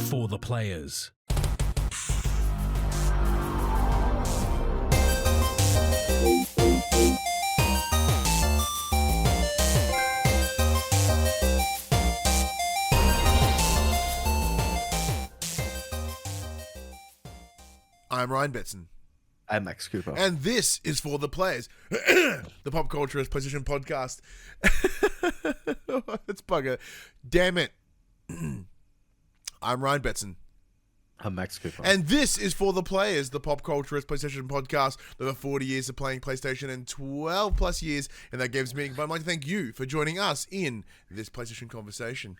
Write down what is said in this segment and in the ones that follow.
For the players. I'm Ryan Betson. I'm Max Cooper. And this is For the Players, the pop culturist PlayStation podcast. It's bugger. Damn it. I'm Ryan Betson. I'm Max Cooper. And this is For the Players, the pop culturist PlayStation podcast. Over 40 years of playing PlayStation and 12 plus years in that game's meeting. But I'd like to thank you for joining us in this PlayStation conversation.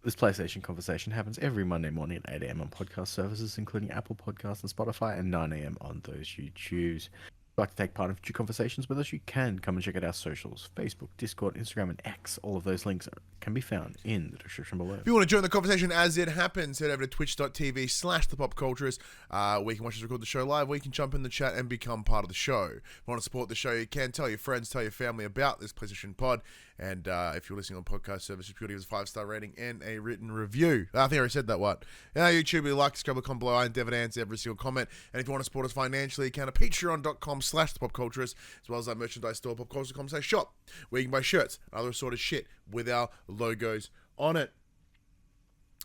This PlayStation conversation happens every Monday morning at 8 a.m. on podcast services, including Apple Podcasts and Spotify, and 9 a.m. on those you choose. If you'd like to take part in future conversations with us, you can come and check out our socials: Facebook, Discord, Instagram, and X. All of those links can be found in the description below. If you want to join the conversation as it happens, head over to twitch.tv/thepopculturist, where you can watch us record the show live, where you can jump in the chat and become part of the show. If you want to support the show, you can tell your friends, tell your family about this PlayStation pod. And if you're listening on podcast service, you could give us a 5-star rating and a written review. I think I already said that, what? And our YouTube, we like, subscribe, comment below. I endeavor to answer every single comment. And if you want to support us financially, you can at patreon.com/thepopculturist, as well as our merchandise store, popculturist.com/shop, where you can buy shirts and other sort of shit with our logos on it.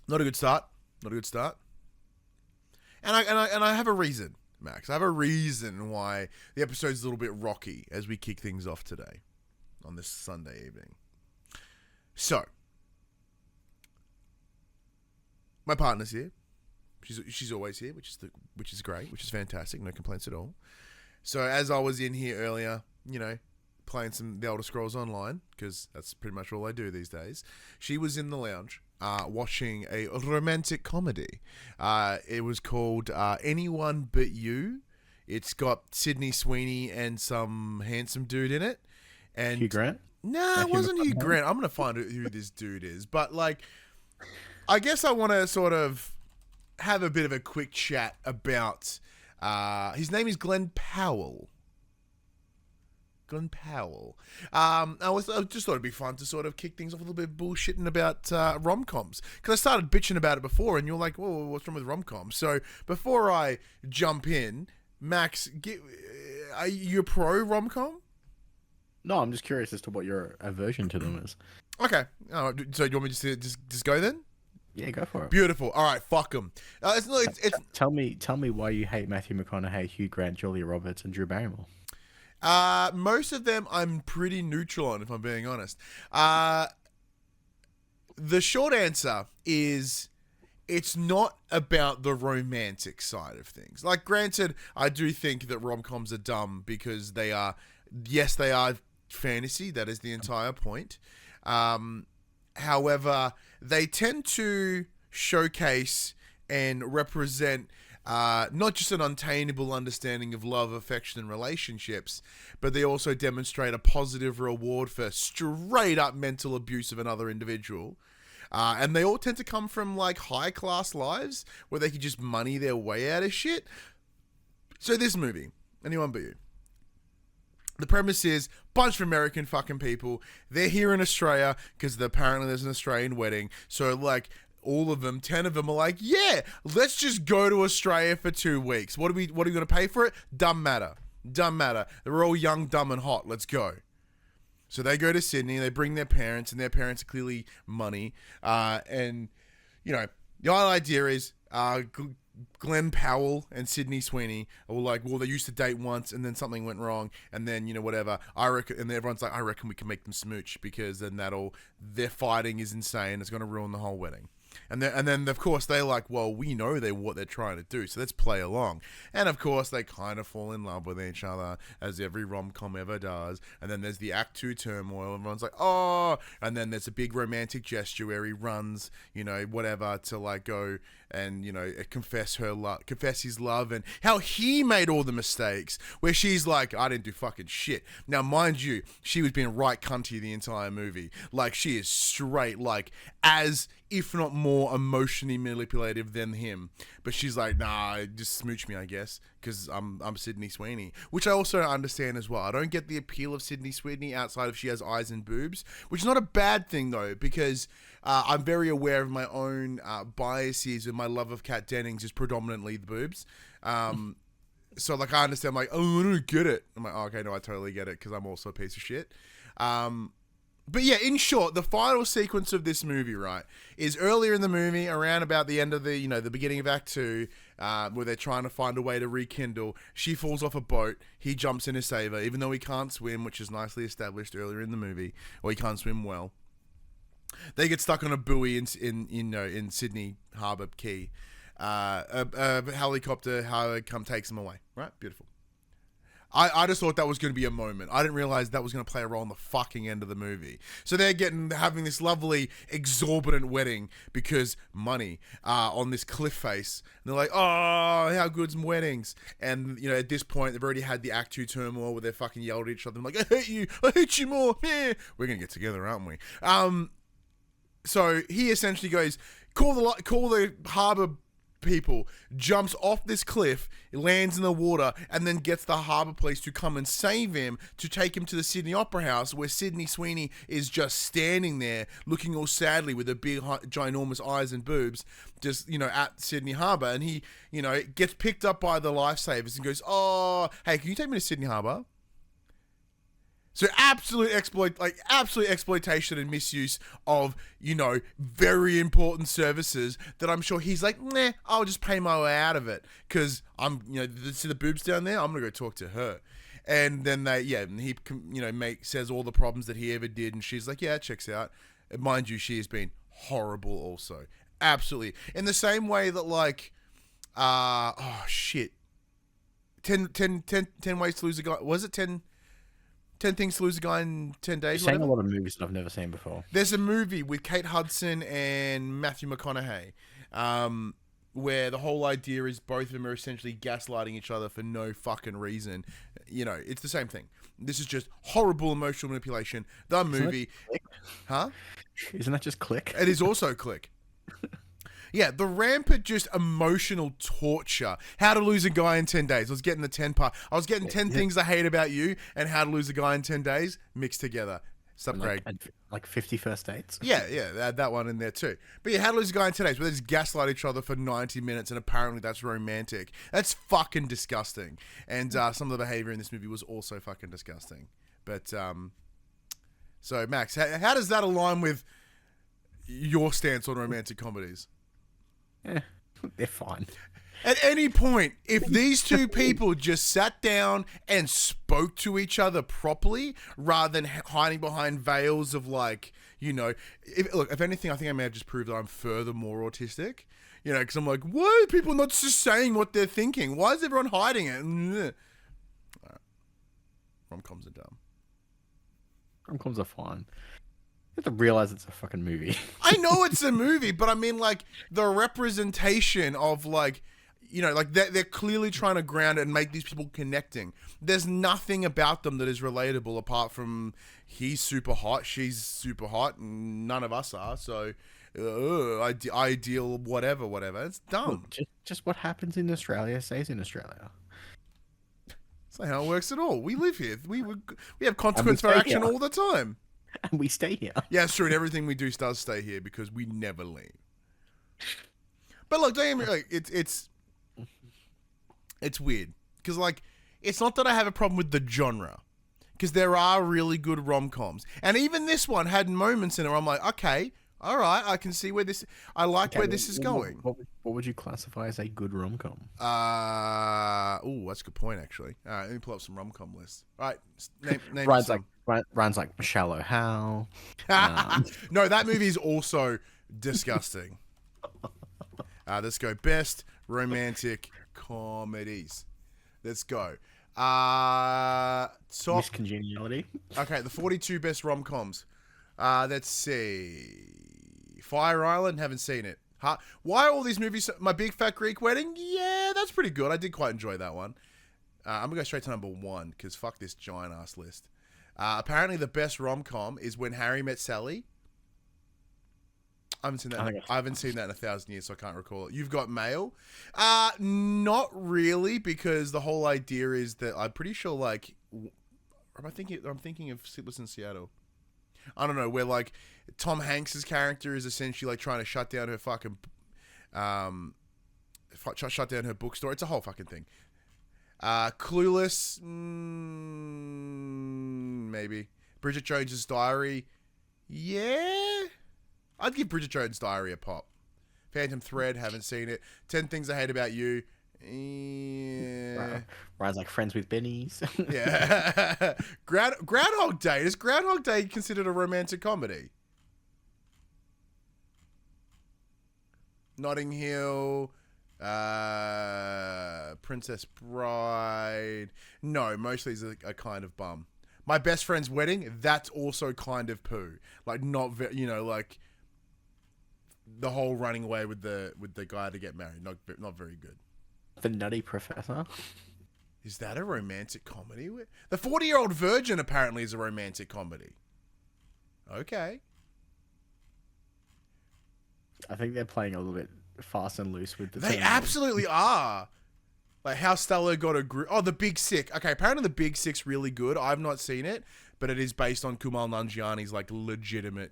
Not a good start. Not a good start. And I have a reason, Max. I have a reason why the episode's a little bit rocky as we kick things off today on this Sunday evening. So, my partner's here. She's always here, which is great, which is fantastic. No complaints at all. So, as I was in here earlier, playing some The Elder Scrolls Online, because that's pretty much all I do these days, she was in the lounge watching a romantic comedy. It was called Anyone But You. It's got Sydney Sweeney and some handsome dude in it. And Hugh Grant? Nah, it wasn't Hugh Grant. I'm going to find out who this dude is. But, I guess I want to sort of have a bit of a quick chat about... his name is Glenn Powell. Glenn Powell. I just thought it'd be fun to sort of kick things off a little bit bullshitting about Rom Coms. Because I started bitching about it before, and you're like, whoa, what's wrong with Rom Coms? So, before I jump in, Max, are you a pro Rom Com? No, I'm just curious as to what your aversion to them is. Okay. So you want me to just go then? Yeah, go for it. Beautiful. All right, fuck them. Tell me why you hate Matthew McConaughey, Hugh Grant, Julia Roberts, and Drew Barrymore. Most of them I'm pretty neutral on, if I'm being honest. The short answer is it's not about the romantic side of things. Like, granted, I do think that rom-coms are dumb because they are fantasy. That is the entire point. However, they tend to showcase and represent not just an unattainable understanding of love, affection, and relationships, but they also demonstrate a positive reward for straight up mental abuse of another individual. And they all tend to come from high class lives where they can just money their way out of shit. So this movie, Anyone But You. The premise is bunch of American fucking people. They're here in Australia because apparently there's an Australian wedding. So all of them, 10 of them are like, yeah, let's just go to Australia for 2 weeks. What are we going to pay for it? Dumb matter. They're all young, dumb, and hot. Let's go. So they go to Sydney. They bring their parents, and their parents are clearly money. And the whole idea is Glenn Powell and Sydney Sweeney are like, well, they used to date once and then something went wrong and then, whatever. I reckon, and everyone's like, I reckon we can make them smooch because then their fighting is insane. It's going to ruin the whole wedding. And then of course they're like, well, we know what they're trying to do, so let's play along. And of course they kind of fall in love with each other, as every rom-com ever does. And then there's the Act 2 turmoil. Everyone's like, oh, and then there's a big romantic gesture where he runs, whatever, to go and confess his love and how he made all the mistakes. Where she's like, I didn't do fucking shit. Now, mind you, she was being right cunty the entire movie. She is straight, as if not more emotionally manipulative than him. But she's like, nah, just smooch me, I guess, because I'm Sydney Sweeney, which I also don't understand as well. I don't get the appeal of Sydney Sweeney outside of she has eyes and boobs, which is not a bad thing though, because I'm very aware of my own biases, and my love of Kat Dennings is predominantly the boobs. So like I understand, I'm like, oh, I don't get it. I'm like, oh, okay, no, I totally get it because I'm also a piece of shit. But yeah, in short, the final sequence of this movie, right, is earlier in the movie, around about the end of the, the beginning of Act 2, where they're trying to find a way to rekindle. She falls off a boat. He jumps in to save her, even though he can't swim, which is nicely established earlier in the movie, or he can't swim well. They get stuck on a buoy in Sydney Harbour Quay. A helicopter takes them away. Right, beautiful. I just thought that was going to be a moment. I didn't realize that was going to play a role in the fucking end of the movie. So they're having this lovely, exorbitant wedding because money on this cliff face. And they're like, oh, how good's weddings? And, at this point, they've already had the Act 2 turmoil where they're fucking yelled at each other. I'm like, I hate you more. Yeah. We're going to get together, aren't we? So he essentially goes, call the harbour people, jumps off this cliff, lands in the water, and then gets the harbour police to come and save him, to take him to the Sydney Opera House, where Sydney Sweeney is just standing there looking all sadly with her big ginormous eyes and boobs, just at Sydney Harbour. And he gets picked up by the lifesavers and goes, oh, hey, can you take me to Sydney Harbour? So absolute exploitation and misuse of, very important services that I'm sure he's like, nah, I'll just pay my way out of it. Cause I'm, see the boobs down there? I'm going to go talk to her. And then he says all the problems that he ever did. And she's like, yeah, it checks out. And mind you, she has been horrible also. Absolutely. In the same way that 10 ways to lose a guy. Was it 10 things to lose a guy in 10 days. You're saying a lot of movies that I've never seen before. There's a movie with Kate Hudson and Matthew McConaughey, where the whole idea is both of them are essentially gaslighting each other for no fucking reason. It's the same thing. This is just horrible emotional manipulation. The movie, huh? Isn't that just Click? It is also Click. Yeah, the rampant just emotional torture. How to lose a guy in 10 days. I was getting the 10 part. I was getting 10 things I hate about you and how to lose a guy in 10 days mixed together. Sup, Craig? Like 50 First Dates? Yeah, add that one in there too. But yeah, how to lose a guy in 10 days where they just gaslight each other for 90 minutes and apparently that's romantic. That's fucking disgusting. And some of the behavior in this movie was also fucking disgusting. But, so Max, how does that align with your stance on romantic comedies? They're fine. At any point, if these two people just sat down and spoke to each other properly, rather than hiding behind veils of if anything, I think I may have just proved that I'm further more autistic. Because I'm like, why are people not just saying what they're thinking? Why is everyone hiding it? Right. Rom coms are dumb. Rom coms are fine. You have to realize it's a fucking movie. I know it's a movie, but I mean, the representation of, they're clearly trying to ground it and make these people connecting. There's nothing about them that is relatable apart from he's super hot, she's super hot, and none of us are, so ideal, whatever. It's dumb. Just what happens in Australia stays in Australia. That's not how it works at all. We live here. We have consequence for action all the time. And we stay here. Yeah, it's true. And everything we do does stay here because we never leave. But look, don't get me, it's weird because it's not that I have a problem with the genre, because there are really good rom-coms, and even this one had moments in it where I'm like, okay, all right, I can see where this. I like where this is going. What would you classify as a good rom-com? That's a good point actually. All right, let me pull up some rom-com lists. All right, name Ryan's like Shallow Hal. No, that movie is also disgusting. Let's go best romantic comedies. Let's go. Miss Congeniality. Okay, the 42 best rom-coms. Let's see. Fire Island, haven't seen it. Why are all these movies? My Big Fat Greek Wedding? Yeah, that's pretty good. I did quite enjoy that one. I'm going to go straight to number 1, because fuck this giant-ass list. Apparently the best rom-com is When Harry Met Sally. I haven't seen that. I think I haven't seen that in 1,000 years, so I can't recall it. You've got mail. Not really, because the whole idea is that I'm pretty sure, like, I'm thinking of Sleepless in Seattle. I don't know, where like Tom Hanks's character is essentially like trying to shut down her fucking, shut down her bookstore. It's a whole fucking thing. Clueless, maybe. Bridget Jones's Diary, yeah. I'd give Bridget Jones's Diary a pop. Phantom Thread, haven't seen it. 10 Things I Hate About You. Yeah. Ryan's like Friends with Bennies. Yeah. Groundhog Day. Is Groundhog Day considered a romantic comedy? Notting Hill. Princess Bride. No, mostly is a kind of bum. My Best Friend's Wedding. That's also kind of poo. Like not like the whole running away with the guy to get married. Not very good. The Nutty Professor. Is that a romantic comedy? The 40-Year-Old Virgin apparently is a romantic comedy. Okay. I think they're playing a little bit fast and loose with the They term. absolutely are. Like How Stella Got a Groove. Oh, The Big Sick. Okay, apparently The Big Sick's really good. I've not seen it, but it is based on Kumail Nanjiani's like legitimate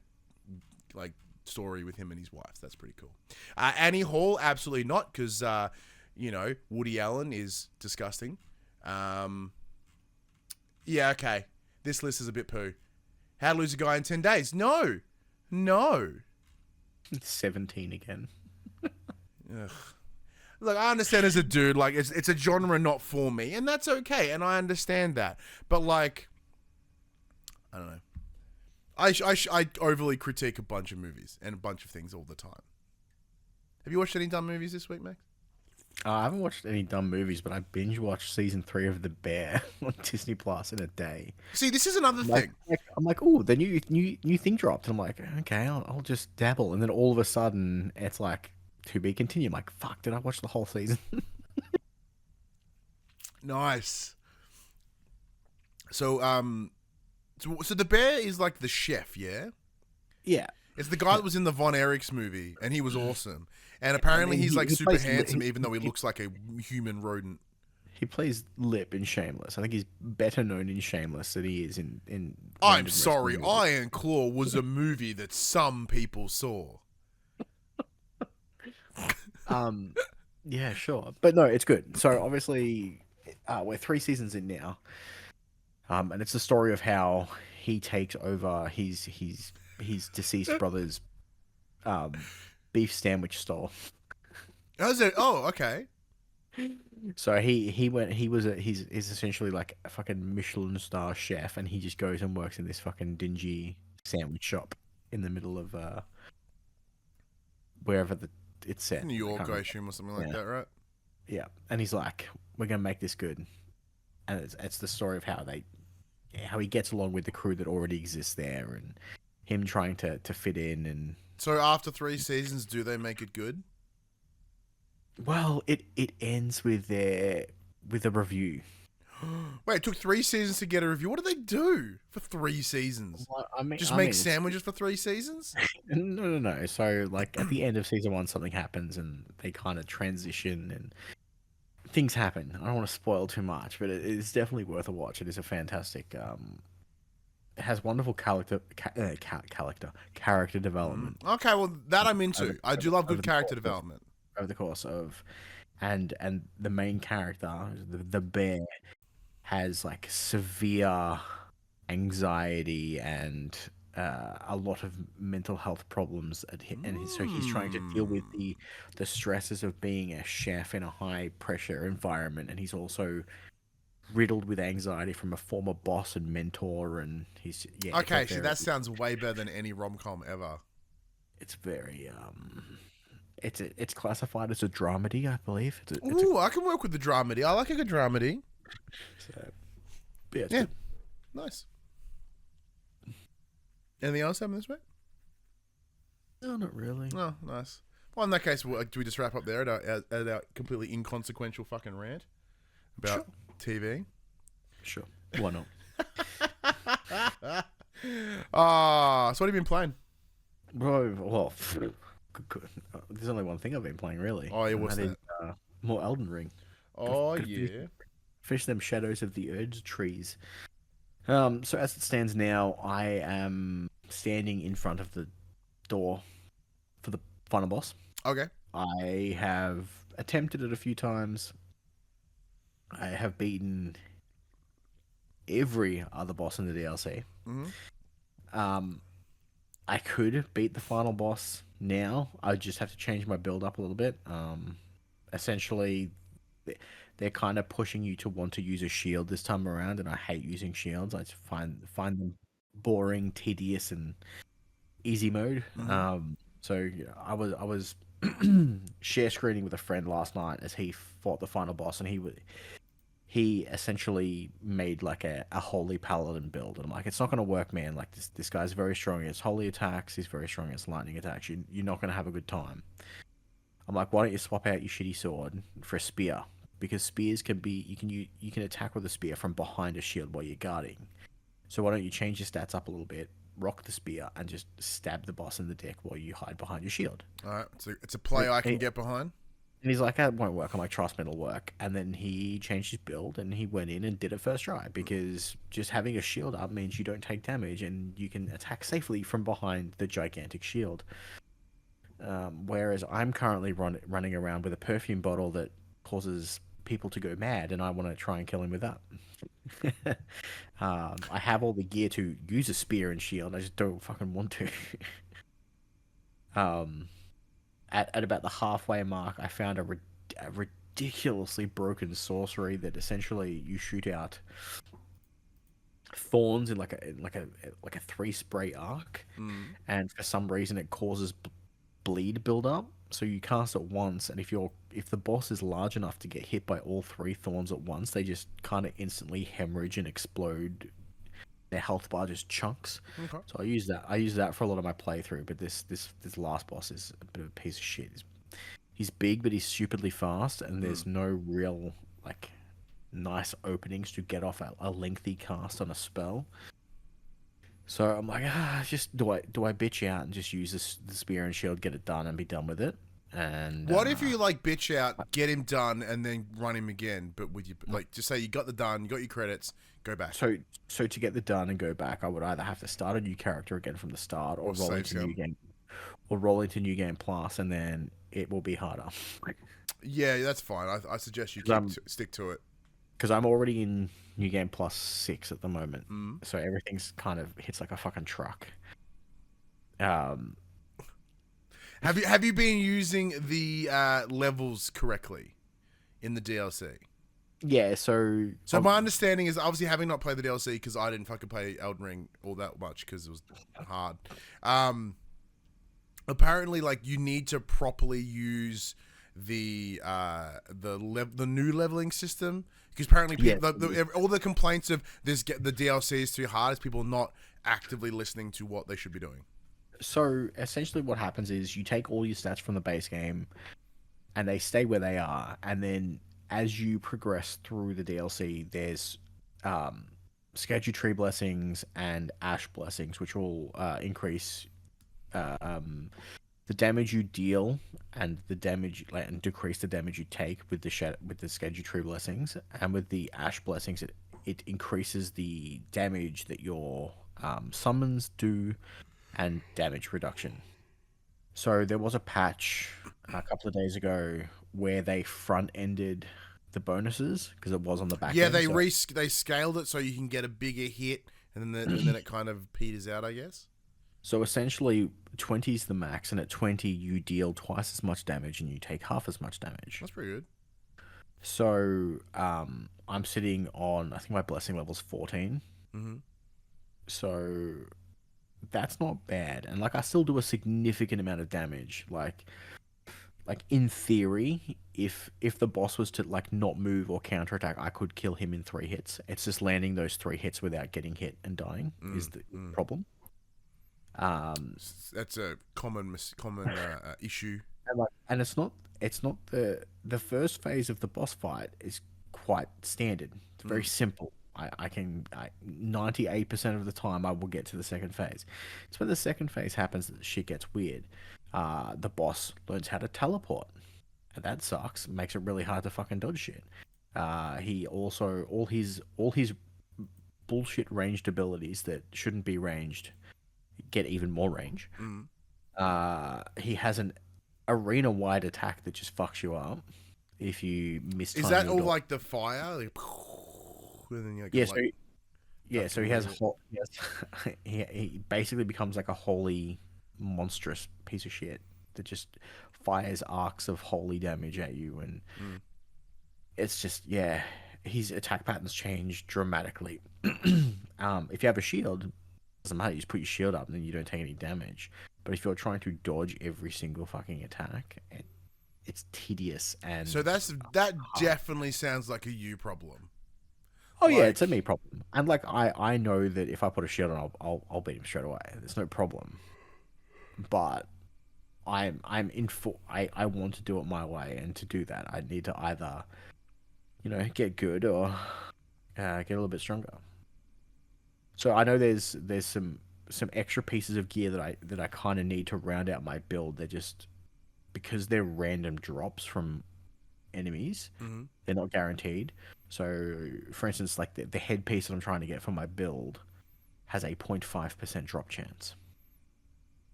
like story with him and his wife. That's pretty cool. Annie Hall, absolutely not, because Woody Allen is disgusting. Yeah, okay. This list is a bit poo. How to Lose a Guy in 10 Days. No. 17 again. Ugh. Look, I understand as a dude, like, it's a genre not for me, and that's okay, and I understand that. But, like, I don't know. I overly critique a bunch of movies and a bunch of things all the time. Have you watched any dumb movies this week, Max? I haven't watched any dumb movies, but I binge watched season 3 of The Bear on Disney Plus in a day. See, this is another thing. I'm like, oh, the new thing dropped, and I'm like, okay, I'll just dabble, and then all of a sudden, it's like, to be continued. I'm like, fuck, did I watch the whole season? Nice. So, so the bear is like the chef, yeah? Yeah. It's the guy that was in the Von Erichs movie, and he was awesome. And apparently he's like super handsome, even though he looks like a human rodent. He plays Lip in Shameless. I think he's better known in Shameless than he is in I'm sorry, Iron Claw was a movie that some people saw. Yeah, sure. But no, it's good. So obviously, we're 3 seasons in now. And it's the story of how he takes over his deceased brother's beef sandwich stall. Oh, okay. So he's essentially like a fucking Michelin star chef, and he just goes and works in this fucking dingy sandwich shop in the middle of wherever it's set. New York, I assume, or something like that, right? Yeah, and he's like, "We're gonna make this good," and it's the story of how he gets along with the crew that already exists there, and him trying to fit in. And so after 3 seasons, do they make it good? Well, it ends with a review. Wait, it took 3 seasons to get a review. What do they do for 3 seasons? Well, Just make sandwiches for 3 seasons? No. So, like, at the end of season 1, something happens, and they kind of transition, and things happen. I don't want to spoil too much, but it's definitely worth a watch. It is a fantastic. It has wonderful character development. Okay, well, that I'm into. I do love good character development. Over the course of, and the main character, the bear, has like severe anxiety and a lot of mental health problems so he's trying to deal with the stresses of being a chef in a high pressure environment, and he's also riddled with anxiety from a former boss and mentor, and he's okay. So that sounds way better than any rom-com ever. It's very It's classified as a dramedy, I believe. I can work with the dramedy. I like a good dramedy. So, yeah. Good. Nice. Anything else happening this week? No, not really. Oh, nice. Well, in that case, do we just wrap up there at our completely inconsequential fucking rant about TV? Sure. Why not? So what have you been playing? Well, there's only one thing I've been playing really, Oh, yeah, and what's that is that? more Elden Ring. Oh, Gotta yeah. finish them Shadows of the Erdtrees. So as it stands now, I am standing in front of the door for the final boss. Okay. I have attempted it a few times. I have beaten every other boss in the DLC. Mm-hmm. Um, I could beat the final boss now. I just have to change my build up a little bit. Essentially, they're kind of pushing you to want to use a shield this time around, and I hate using shields. I just find them boring, tedious, and easy mode. Mm-hmm. So yeah, I was share screening with a friend last night as he fought the final boss, and he essentially made like a holy paladin build, and I'm like, it's not gonna work, man. Like this guy's very strong against holy attacks. He's very strong against lightning attacks. You're not gonna have a good time. I'm like, why don't you swap out your shitty sword for a spear? Because spears can be you can attack with a spear from behind a shield while you're guarding. So why don't you change your stats up a little bit, rock the spear, and just stab the boss in the dick while you hide behind your shield? All right. It's a play I can get behind. And he's like, that won't work. I'm like, trust me, it'll work. And then he changed his build and he went in and did it first try because just having a shield up means you don't take damage and you can attack safely from behind the gigantic shield. Whereas I'm currently running around with a perfume bottle that causes people to go mad, and I want to try and kill him with that. I have all the gear to use a spear and shield. I just don't fucking want to. At about the halfway mark, I found a ridiculously broken sorcery that essentially you shoot out thorns in like a 3 spray arc, and for some reason it causes bleed build up. So you cast it once, and if the boss is large enough to get hit by all 3 thorns at once, they just kind of instantly hemorrhage and explode. Their health bar just chunks. Okay. So I use that for a lot of my playthrough. But this last boss is a bit of a piece of shit. He's big, but he's stupidly fast, and there's no real like nice openings to get off a lengthy cast on a spell. So I'm like, just do I bitch out and just use the spear and shield, get it done, and be done with it? And What if you like bitch out, get him done, and then run him again? But with you, like, just say you got the done, you got your credits, go back. So to get the done and go back, I would either have to start a new character again from the start, or roll into new game, or roll into new game plus, and then it will be harder. Yeah, that's fine. I suggest you stick to it. Because I'm already in New Game Plus 6 at the moment, so everything's kind of hits like a fucking truck. Have you been using the levels correctly in the DLC? Yeah, so my understanding is, obviously having not played the DLC because I didn't fucking play Elden Ring all that much because it was hard. Apparently, like, you need to properly use the new leveling system, because apparently people, all the complaints of the DLC is too hard is people not actively listening to what they should be doing. So essentially what happens is you take all your stats from the base game and they stay where they are, and then as you progress through the DLC, there's Schedule Tree blessings and Ash blessings, which will increase the damage you deal and the damage, and decrease the damage you take with the Schedule Tree blessings, and with the Ash blessings, it increases the damage that your summons do and damage reduction. So there was a patch a couple of days ago where they front-ended the bonuses because it was on the back end. Yeah, they scaled it so you can get a bigger hit, and then it kind of peters out, I guess. So essentially, 20 is the max, and at 20 you deal twice as much damage and you take half as much damage. That's pretty good. So I'm sitting on, I think my blessing level's 14. Mm-hmm. So that's not bad, and like I still do a significant amount of damage. Like in theory, if the boss was to like not move or counterattack, I could kill him in 3 hits. It's just landing those 3 hits without getting hit and dying is the problem. That's a common issue. And it's not the first phase of the boss fight is quite standard. It's very simple. I can 98% of the time I will get to the second phase. It's when the second phase happens that the shit gets weird. The boss learns how to teleport, and that sucks. Makes it really hard to fucking dodge shit. He also all his bullshit ranged abilities that shouldn't be ranged get even more range. He has an arena-wide attack that just fucks you up if you miss. Is that all like the fire? Like, and then you yeah, so so he has he basically becomes like a holy monstrous piece of shit that just fires arcs of holy damage at you, and it's just his attack patterns change dramatically. If you have a shield, it doesn't matter, you just put your shield up and then you don't take any damage. But if you're trying to dodge every single fucking attack, it's tedious. And so that definitely sounds like a you problem. Oh yeah, it's a me problem. And like I know that if I put a shield on, I'll beat him straight away. There's no problem. But I'm in for I want to do it my way, and to do that I need to either get good or get a little bit stronger. So I know there's some extra pieces of gear that I kind of need to round out my build. They're just because they're random drops from enemies. They're not guaranteed. So, for instance, like the headpiece that I'm trying to get for my build has a 0.5% drop chance.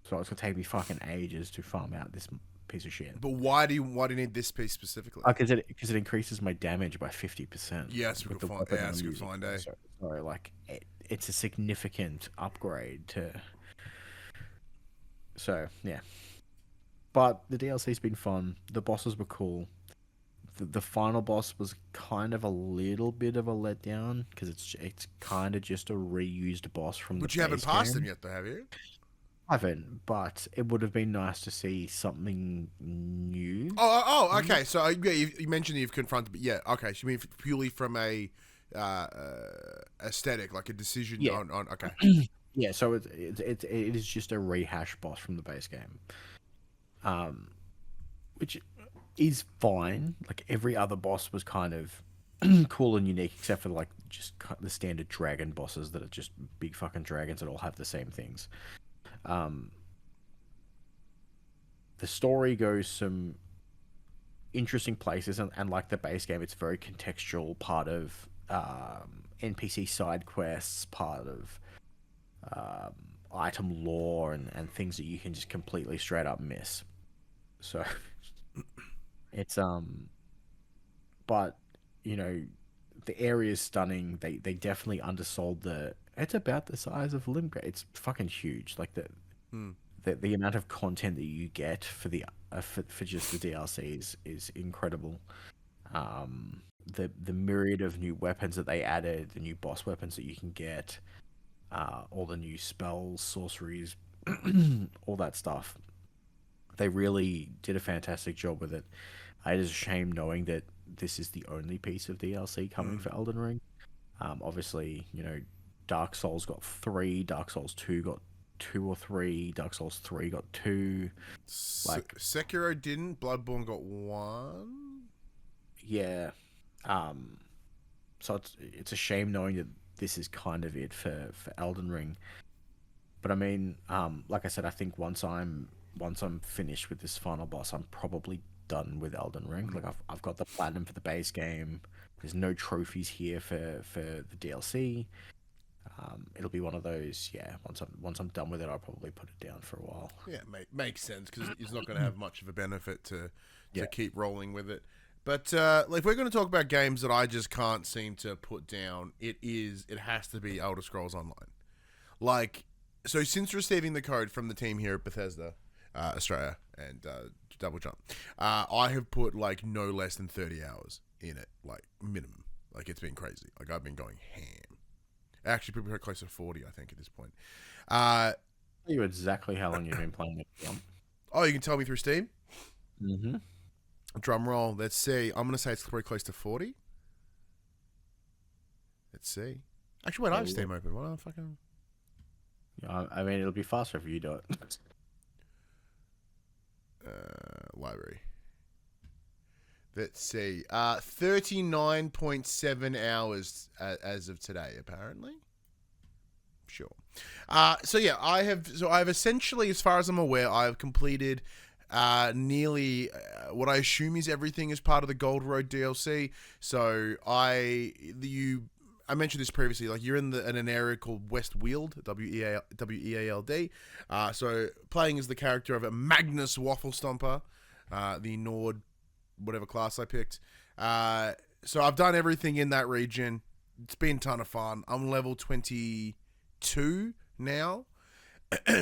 So it's gonna take me fucking ages to farm out this piece of shit. But why do you need this piece specifically? Because it increases my damage by 50%. Yeah, that's a good find. Yeah, that's a good find, eh? So like it's a significant upgrade to. So yeah, but the DLC's been fun. The bosses were cool. The final boss was kind of a little bit of a letdown because it's kind of just a reused boss from the base game. But you haven't passed him yet, though, have you? I haven't, but it would have been nice to see something new. Oh, okay. So yeah, you mentioned that you've confronted, but yeah, okay. So you mean purely from a aesthetic, like a decision on okay. Yeah, so it is just a rehash boss from the base game, which is fine. Like every other boss was kind of cool and unique, except for like just the standard dragon bosses that are just big fucking dragons that all have the same things. The story goes some interesting places, and like the base game, it's very contextual, part of NPC side quests, part of item lore, and things that you can just completely straight up miss. So it's but the area is stunning. They definitely undersold it's about the size of Limgrave. It's fucking huge. Like the amount of content that you get for the for just the DLCs is incredible. The myriad of new weapons that they added, the new boss weapons that you can get, all the new spells, sorceries, all that stuff. They really did a fantastic job with it. It is a shame knowing that this is the only piece of DLC coming for Elden Ring. Obviously, Dark Souls got 3, Dark Souls 2 got 2 or 3, Dark Souls 3 got 2. Like Sekiro didn't, Bloodborne got 1. Yeah. So it's a shame knowing that this is kind of it for Elden Ring. But I mean, like I said, I think once I'm finished with this final boss, I'm probably done with Elden Ring. Like I've got the platinum for the base game. There's no trophies here for the DLC. It'll be one of those. Yeah, once I'm done with it, I'll probably put it down for a while. Yeah, makes sense because it's not going to have much of a benefit to keep rolling with it. But if we're going to talk about games that I just can't seem to put down, it has to be Elder Scrolls Online. Like, so since receiving the code from the team here at Bethesda, Australia, and Double Jump, I have put like no less than 30 hours in it, like minimum. Like it's been crazy. Like I've been going ham. Actually, probably close to 40, I think, at this point. Tell you exactly how long you've been playing it. Oh, you can tell me through Steam? Mm-hmm. Drum roll. Let's see. I'm going to say it's probably close to 40. Let's see. Actually, wait, I have Steam open. What the fucking... Yeah, I mean, it'll be faster if you do it. Library. Let's see. 39.7 hours as of today, apparently. Sure. So yeah, I've essentially, as far as I'm aware, I've completed nearly what I assume is everything as part of the Gold Road DLC. So I mentioned this previously. Like, you're in an area called West Weald, Weald. So playing as the character of a Magnus Waffle Stomper, the Nord, whatever class I picked. So I've done everything in that region. It's been a ton of fun. I'm level 22 now,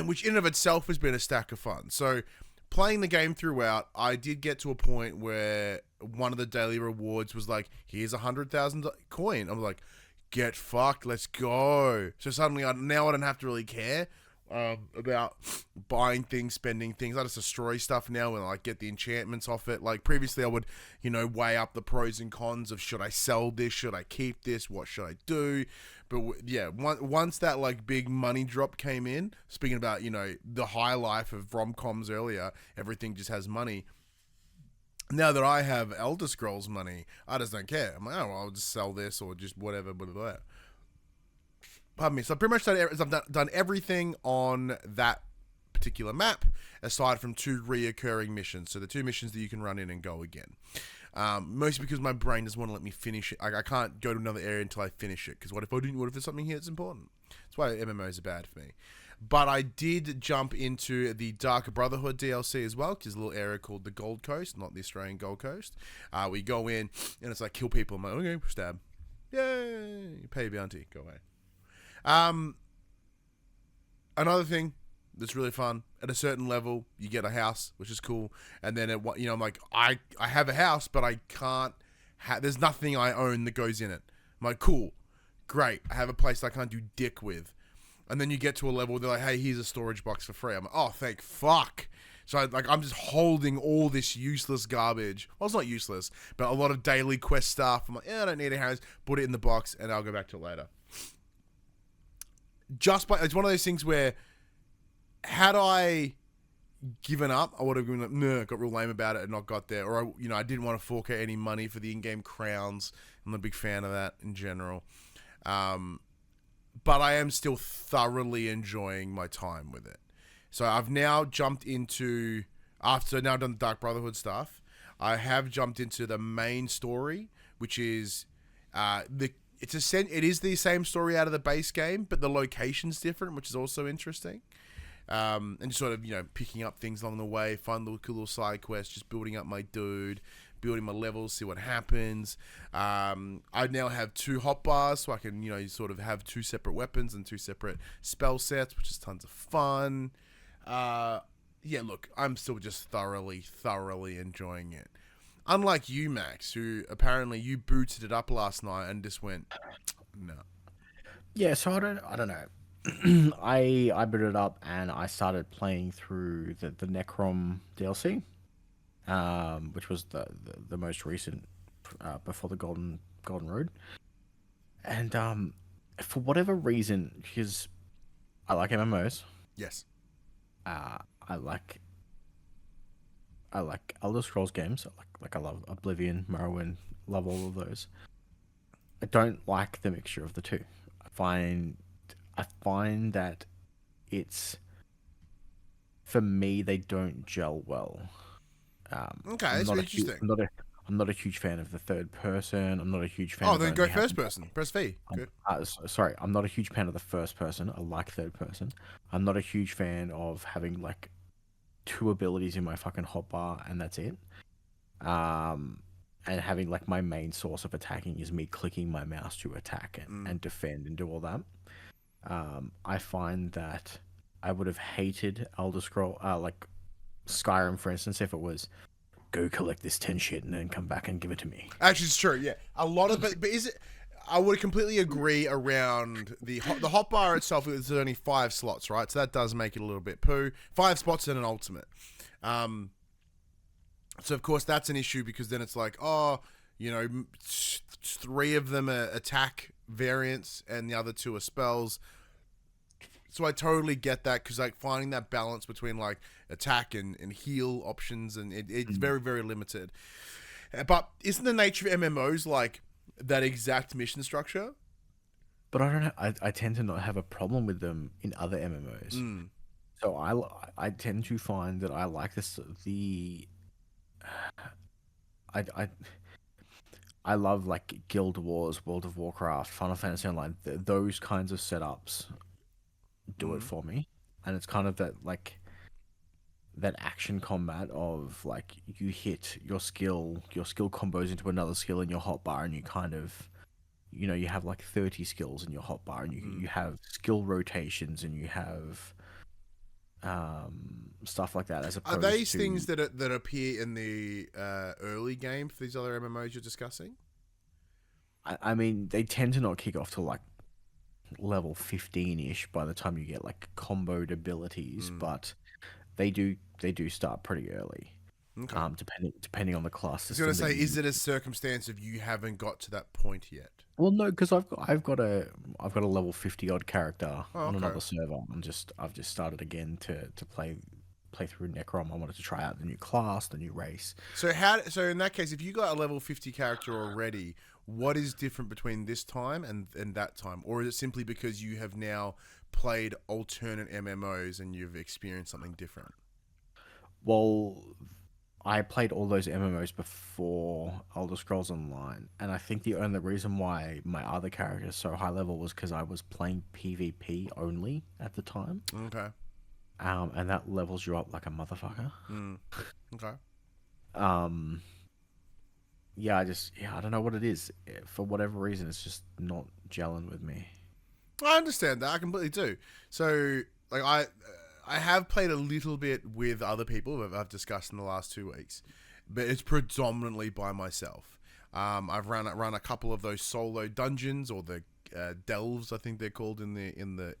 which in and of itself has been a stack of fun. So playing the game throughout, I did get to a point where one of the daily rewards was like, here's 100,000 coin. I'm like, get fucked, let's go. So suddenly now I don't have to really care about buying things, spending things. I just destroy stuff now and like get the enchantments off it. Like previously I would, weigh up the pros and cons of, should I sell this, should I keep this, what should I do? But yeah, once that like big money drop came in, speaking about, the high life of Rom Coms earlier, everything just has money. Now that I have Elder Scrolls money, I just don't care. I'm like, oh, well, I'll just sell this or just whatever, blah, blah, blah. Pardon me. So I've pretty much done everything on that particular map, aside from 2 reoccurring missions. So the 2 missions that you can run in and go again. Mostly because my brain doesn't want to let me finish it. I can't go to another area until I finish it. Because what if there's something here that's important? That's why MMOs are bad for me. But I did jump into the Dark Brotherhood DLC as well, because there's a little area called the Gold Coast, not the Australian Gold Coast. We go in, and it's like, kill people. I'm like, okay, stab. Yay! Pay a bounty. Go away. Another thing that's really fun, at a certain level, you get a house, which is cool. And then, I'm like, I have a house, but I can't, there's nothing I own that goes in it. I'm like, cool, great. I have a place I can't do dick with. And then you get to a level, they're like, hey, here's a storage box for free. I'm like, oh, thank fuck. So I'm just holding all this useless garbage. Well, it's not useless, but a lot of daily quest stuff. I'm like, I don't need a house. Put it in the box, and I'll go back to it later. It's one of those things where, had I given up, I would have been like, no, got real lame about it and not got there. Or, I didn't want to fork out any money for the in-game crowns. I'm a big fan of that in general. But I am still thoroughly enjoying my time with it. So I've now jumped into, after now I've done the Dark Brotherhood stuff, I have jumped into the main story, which is, it is the same story out of the base game, but the location's different, which is also interesting. And just sort of, picking up things along the way, fun little cool little side quests, just building up my dude, building my levels, see what happens. I now have 2 hotbars, so I can, sort of have 2 separate weapons and 2 separate spell sets, which is tons of fun. Yeah, look, I'm still just thoroughly enjoying it. Unlike you, Max, who apparently you booted it up last night and just went, no. Yeah, so I don't know. I booted it up and I started playing through the Necrom DLC, which was the most recent before the Golden Road. And for whatever reason, because I like MMOs. Yes. I like Elder Scrolls games. I love Oblivion, Morrowind, love all of those. I don't like the mixture of the two. I find that it's, for me, they don't gel well. Okay, that's interesting. I'm not a huge fan of the third person. I'm not a huge fan. Oh, then go first person. Press V. Good. Sorry, I'm not a huge fan of the first person. I like third person. I'm not a huge fan of having like 2 abilities in my fucking hotbar and that's it. And having like my main source of attacking is me clicking my mouse to attack and defend and do all that. I find that I would have hated Elder Scroll, like Skyrim, for instance, if it was go collect this 10 shit and then come back and give it to me. Actually, it's true. Yeah, a lot of but is it? I would completely agree around the hotbar itself. There's only 5 slots, right? So that does make it a little bit poo. 5 spots in an ultimate. So of course that's an issue because then it's like, 3 of them are attack variants and the other 2 are spells. So I totally get that because like finding that balance between like attack and heal options and it's very, very limited. But isn't the nature of MMOs like that exact mission structure? But I don't know. I tend to not have a problem with them in other MMOs. Mm. So I tend to find that I like this I I love like Guild Wars, World of Warcraft, Final Fantasy Online. Those kinds of setups do it for me, and it's kind of that like that action combat of like you hit your skill combos into another skill in your hotbar, and you kind of you have like 30 skills in your hotbar, and you have skill rotations, and you have stuff like that. As opposed Are these to things that appear in the early game for these other MMOs you're discussing? I mean, they tend to not kick off till like level 15-ish by the time you get like comboed abilities, but they do start pretty early. Okay. Depending on the class I was system. going to say, is it a circumstance of you haven't got to that point yet? Well, no, because I've got a level 50 odd character on okay. another server. I've just started again to play through Necrom. I wanted to try out the new class, the new race. So in that case, if you got a level 50 character already, what is different between this time and that time? Or is it simply because you have now played alternate MMOs and you've experienced something different? Well, I played all those MMOs before Elder Scrolls Online, and I think the only reason why my other character is so high level was because I was playing PvP only at the time. Okay. And that levels you up like a motherfucker. Okay. Yeah, I don't know what it is. For whatever reason, it's just not gelling with me. I understand that. I completely do. So, like, I have played a little bit with other people that I've discussed in the last 2 weeks, but it's predominantly by myself. I've run a couple of those solo dungeons, or the delves, I think they're called in the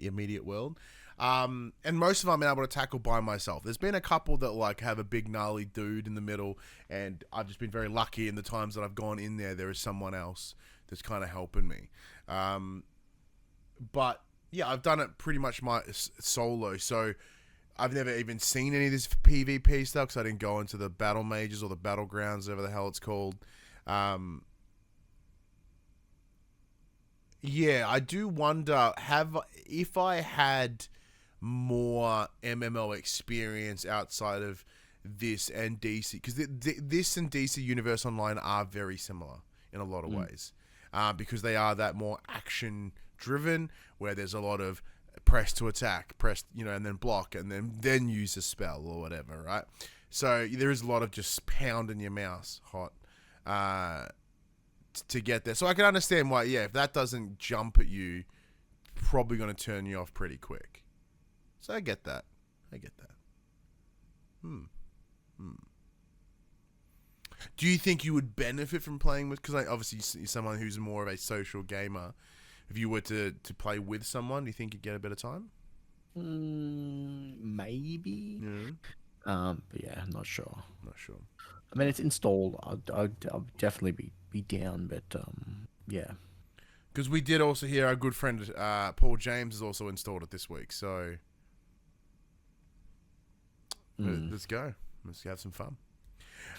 immediate world. And most of them I'm able to tackle by myself. There's been a couple that like have a big gnarly dude in the middle, and I've just been very lucky in the times that I've gone in there is someone else that's kind of helping me. But yeah, I've done it pretty much my solo, so I've never even seen any of this PvP stuff because I didn't go into the battle mages or the battlegrounds, whatever the hell it's called. Yeah, I do wonder if I had more MMO experience outside of this and DC, because this and DC Universe Online are very similar in a lot of ways, because they are that more action driven, where there's a lot of press to attack, press, and then block, and then use a spell or whatever, right? So there is a lot of just pounding your mouse hot to get there. So I can understand why, if that doesn't jump at you, probably going to turn you off pretty quick. So I get that. Do you think you would benefit from playing with, because obviously you're someone who's more of a social gamer, if you were to play with someone, do you think you'd get a better time? Maybe. Yeah. But yeah, I'm not sure. I mean, it's installed. I'll definitely be down, but yeah. Because we did also hear our good friend Paul James has also installed it this week, so let's go. Let's have some fun.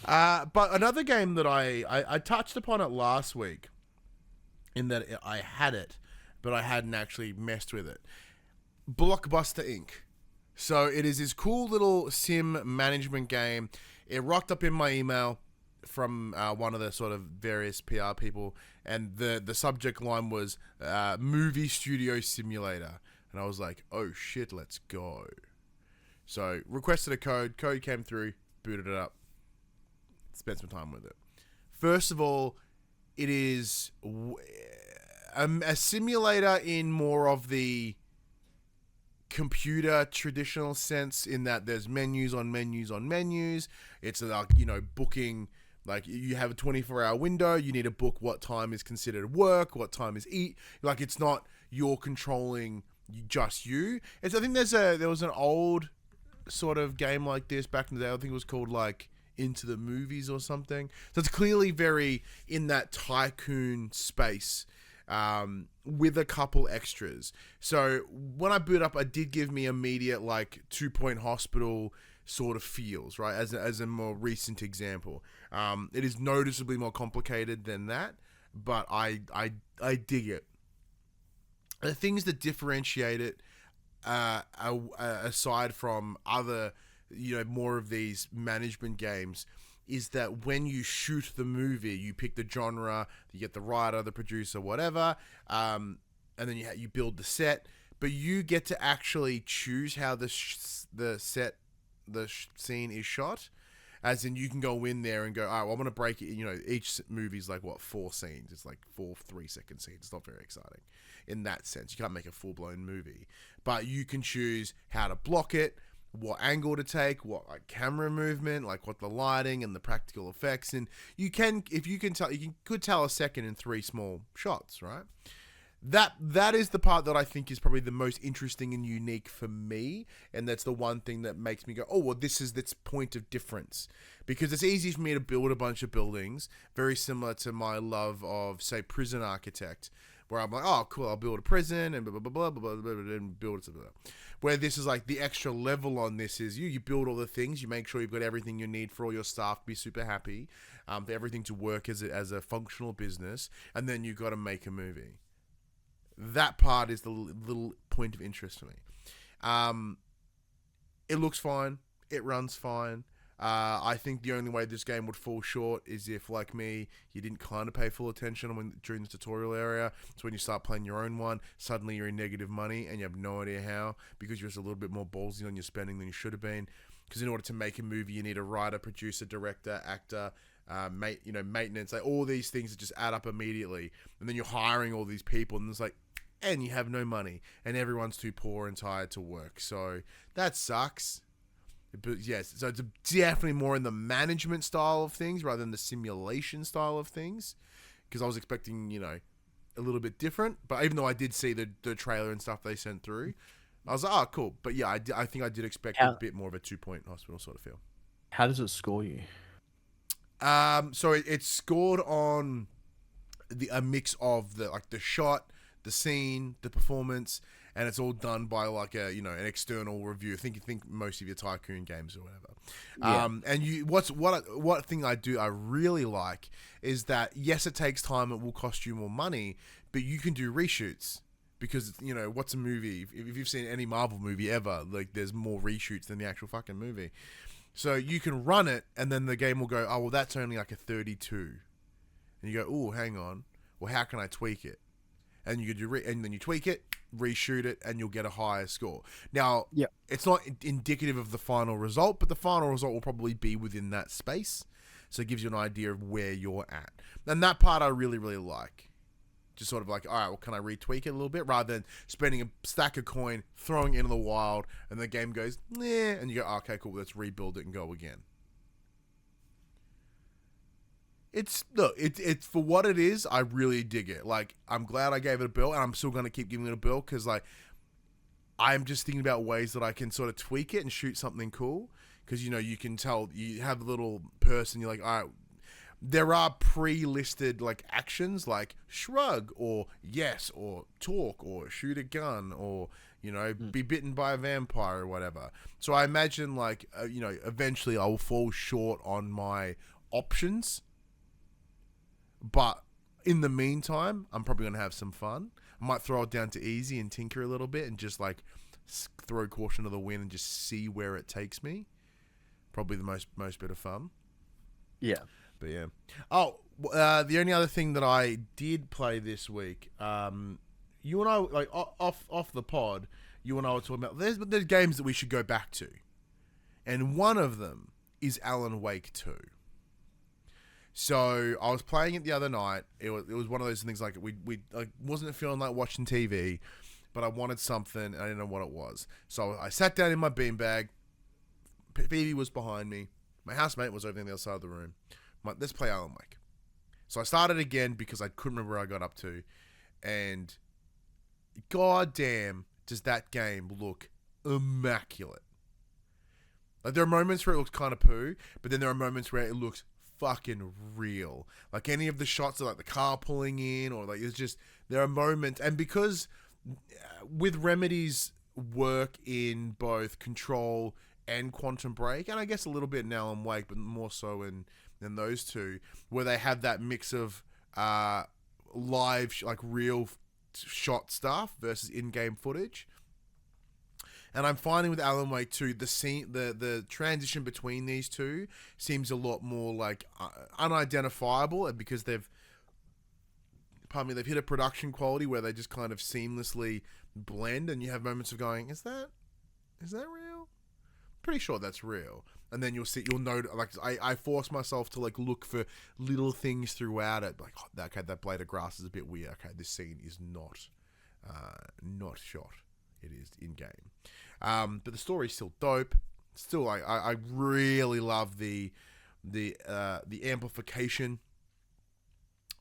But another game that I touched upon it last week, in that I had it, but I hadn't actually messed with it. Blockbuster Inc. So it is this cool little sim management game. It rocked up in my email from one of the sort of various PR people, and the subject line was movie studio simulator, and I was like, oh shit, let's go. So requested a code came through, booted it up, spent some time with it. First of all, it is a simulator in more of the computer traditional sense, in that there's menus on menus on menus. It's like, booking, like you have a 24-hour window, you need to book what time is considered work, what time is eat. Like, it's not you're controlling just you. I think there was an old sort of game like this back in the day. I think it was called like Into the Movies or something. So it's clearly very in that tycoon space, with a couple extras. So when I boot up, it did give me immediate like 2 Point Hospital sort of feels, right? As a more recent example, it is noticeably more complicated than that, but I dig it. The things that differentiate it, aside from other, more of these management games, is that when you shoot the movie, you pick the genre, you get the writer, the producer, whatever, and then you build the set, but you get to actually choose how the scene is shot. As in, you can go in there and go, all right, well, I'm going to break it. Each movie's like, 4 scenes? It's like 4 3-second scenes. It's not very exciting in that sense. You can't make a full-blown movie. But you can choose how to block it, what angle to take, what camera movement, what the lighting and the practical effects. And you could tell a second in 3 small shots, right? That is the part that I think is probably the most interesting and unique for me, and that's the one thing that makes me go, oh, well, this is this point of difference. Because it's easy for me to build a bunch of buildings, very similar to my love of, say, Prison Architect, where I'm like, oh, cool, I'll build a prison, and blah, blah, blah, blah, blah, blah, blah, and build it, blah, blah. Where this is the extra level on this is you build all the things, you make sure you've got everything you need for all your staff to be super happy, for everything to work as a functional business, and then you've got to make a movie. That part is the little point of interest for me. It looks fine. It runs fine. I think the only way this game would fall short is if, like me, you didn't kind of pay full attention during the tutorial area. So when you start playing your own one, suddenly you're in negative money and you have no idea how, because you're just a little bit more ballsy on your spending than you should have been. Because in order to make a movie, you need a writer, producer, director, actor, maintenance, all these things that just add up immediately. And then you're hiring all these people, and it's and you have no money, and everyone's too poor and tired to work. So that sucks. But yes, so it's definitely more in the management style of things rather than the simulation style of things. Because I was expecting, a little bit different. But even though I did see the trailer and stuff they sent through, I was like, oh, cool. But yeah, I think I did expect a bit more of a 2-point hospital sort of feel. How does it score you? So it's scored on a mix of the shot, the scene, the performance, and it's all done by an external review. Think most of your Tycoon games or whatever. Yeah. And what thing I really like is that, yes, it takes time, it will cost you more money, but you can do reshoots. Because, what's a movie? If you've seen any Marvel movie ever, there's more reshoots than the actual fucking movie. So you can run it, and then the game will go, oh, well, that's only a 32. And you go, oh, hang on. Well, how can I tweak it? And you do, and then you tweak it, reshoot it, and you'll get a higher score. Now, It's not indicative of the final result, but the final result will probably be within that space. So it gives you an idea of where you're at. And that part I really, really like. Just sort of all right, well, can I retweak it a little bit? Rather than spending a stack of coin, throwing it into the wild, and the game goes, nah, and you go, oh, okay, cool, let's rebuild it and go again. It's for what it is. I really dig it. I'm glad I gave it a bill, and I'm still going to keep giving it a bill because I'm just thinking about ways that I can sort of tweak it and shoot something cool. Because you can tell you have a little person. You're like, all right, there are pre-listed actions like shrug or yes or talk or shoot a gun or be bitten by a vampire or whatever. So I imagine eventually I will fall short on my options. But in the meantime, I'm probably going to have some fun. I might throw it down to easy and tinker a little bit and just throw caution to the wind and just see where it takes me. Probably the most bit of fun. Yeah. But yeah. Oh, the only other thing that I did play this week, you and I, off the pod, you and I were talking about, there's games that we should go back to. And one of them is Alan Wake 2. So I was playing it the other night. It was one of those things we wasn't feeling like watching TV, but I wanted something and I didn't know what it was. So I sat down in my beanbag. Phoebe was behind me. My housemate was over on the other side of the room. I'm like, let's play Alan Wake. So I started again because I couldn't remember where I got up to, and goddamn, does that game look immaculate. There are moments where it looks kind of poo, but then there are moments where it looks fucking real. Any of the shots of the car pulling in, or it's just, there are moments, and because with Remedy's work in both Control and Quantum Break, and I guess a little bit in Alan Wake, but more so in those two, where they have that mix of live, like real shot stuff versus in-game footage. And I'm finding with Alan Wake 2, the transition between these two seems a lot more like unidentifiable, and because they've hit a production quality where they just kind of seamlessly blend, and you have moments of going, is that real? Pretty sure that's real. And then you'll know, like, I force myself to like look for little things throughout it, like, oh, okay, that blade of grass is a bit weird. Okay, this scene is not shot. It is in game. But the story's still dope. Still, I really love the amplification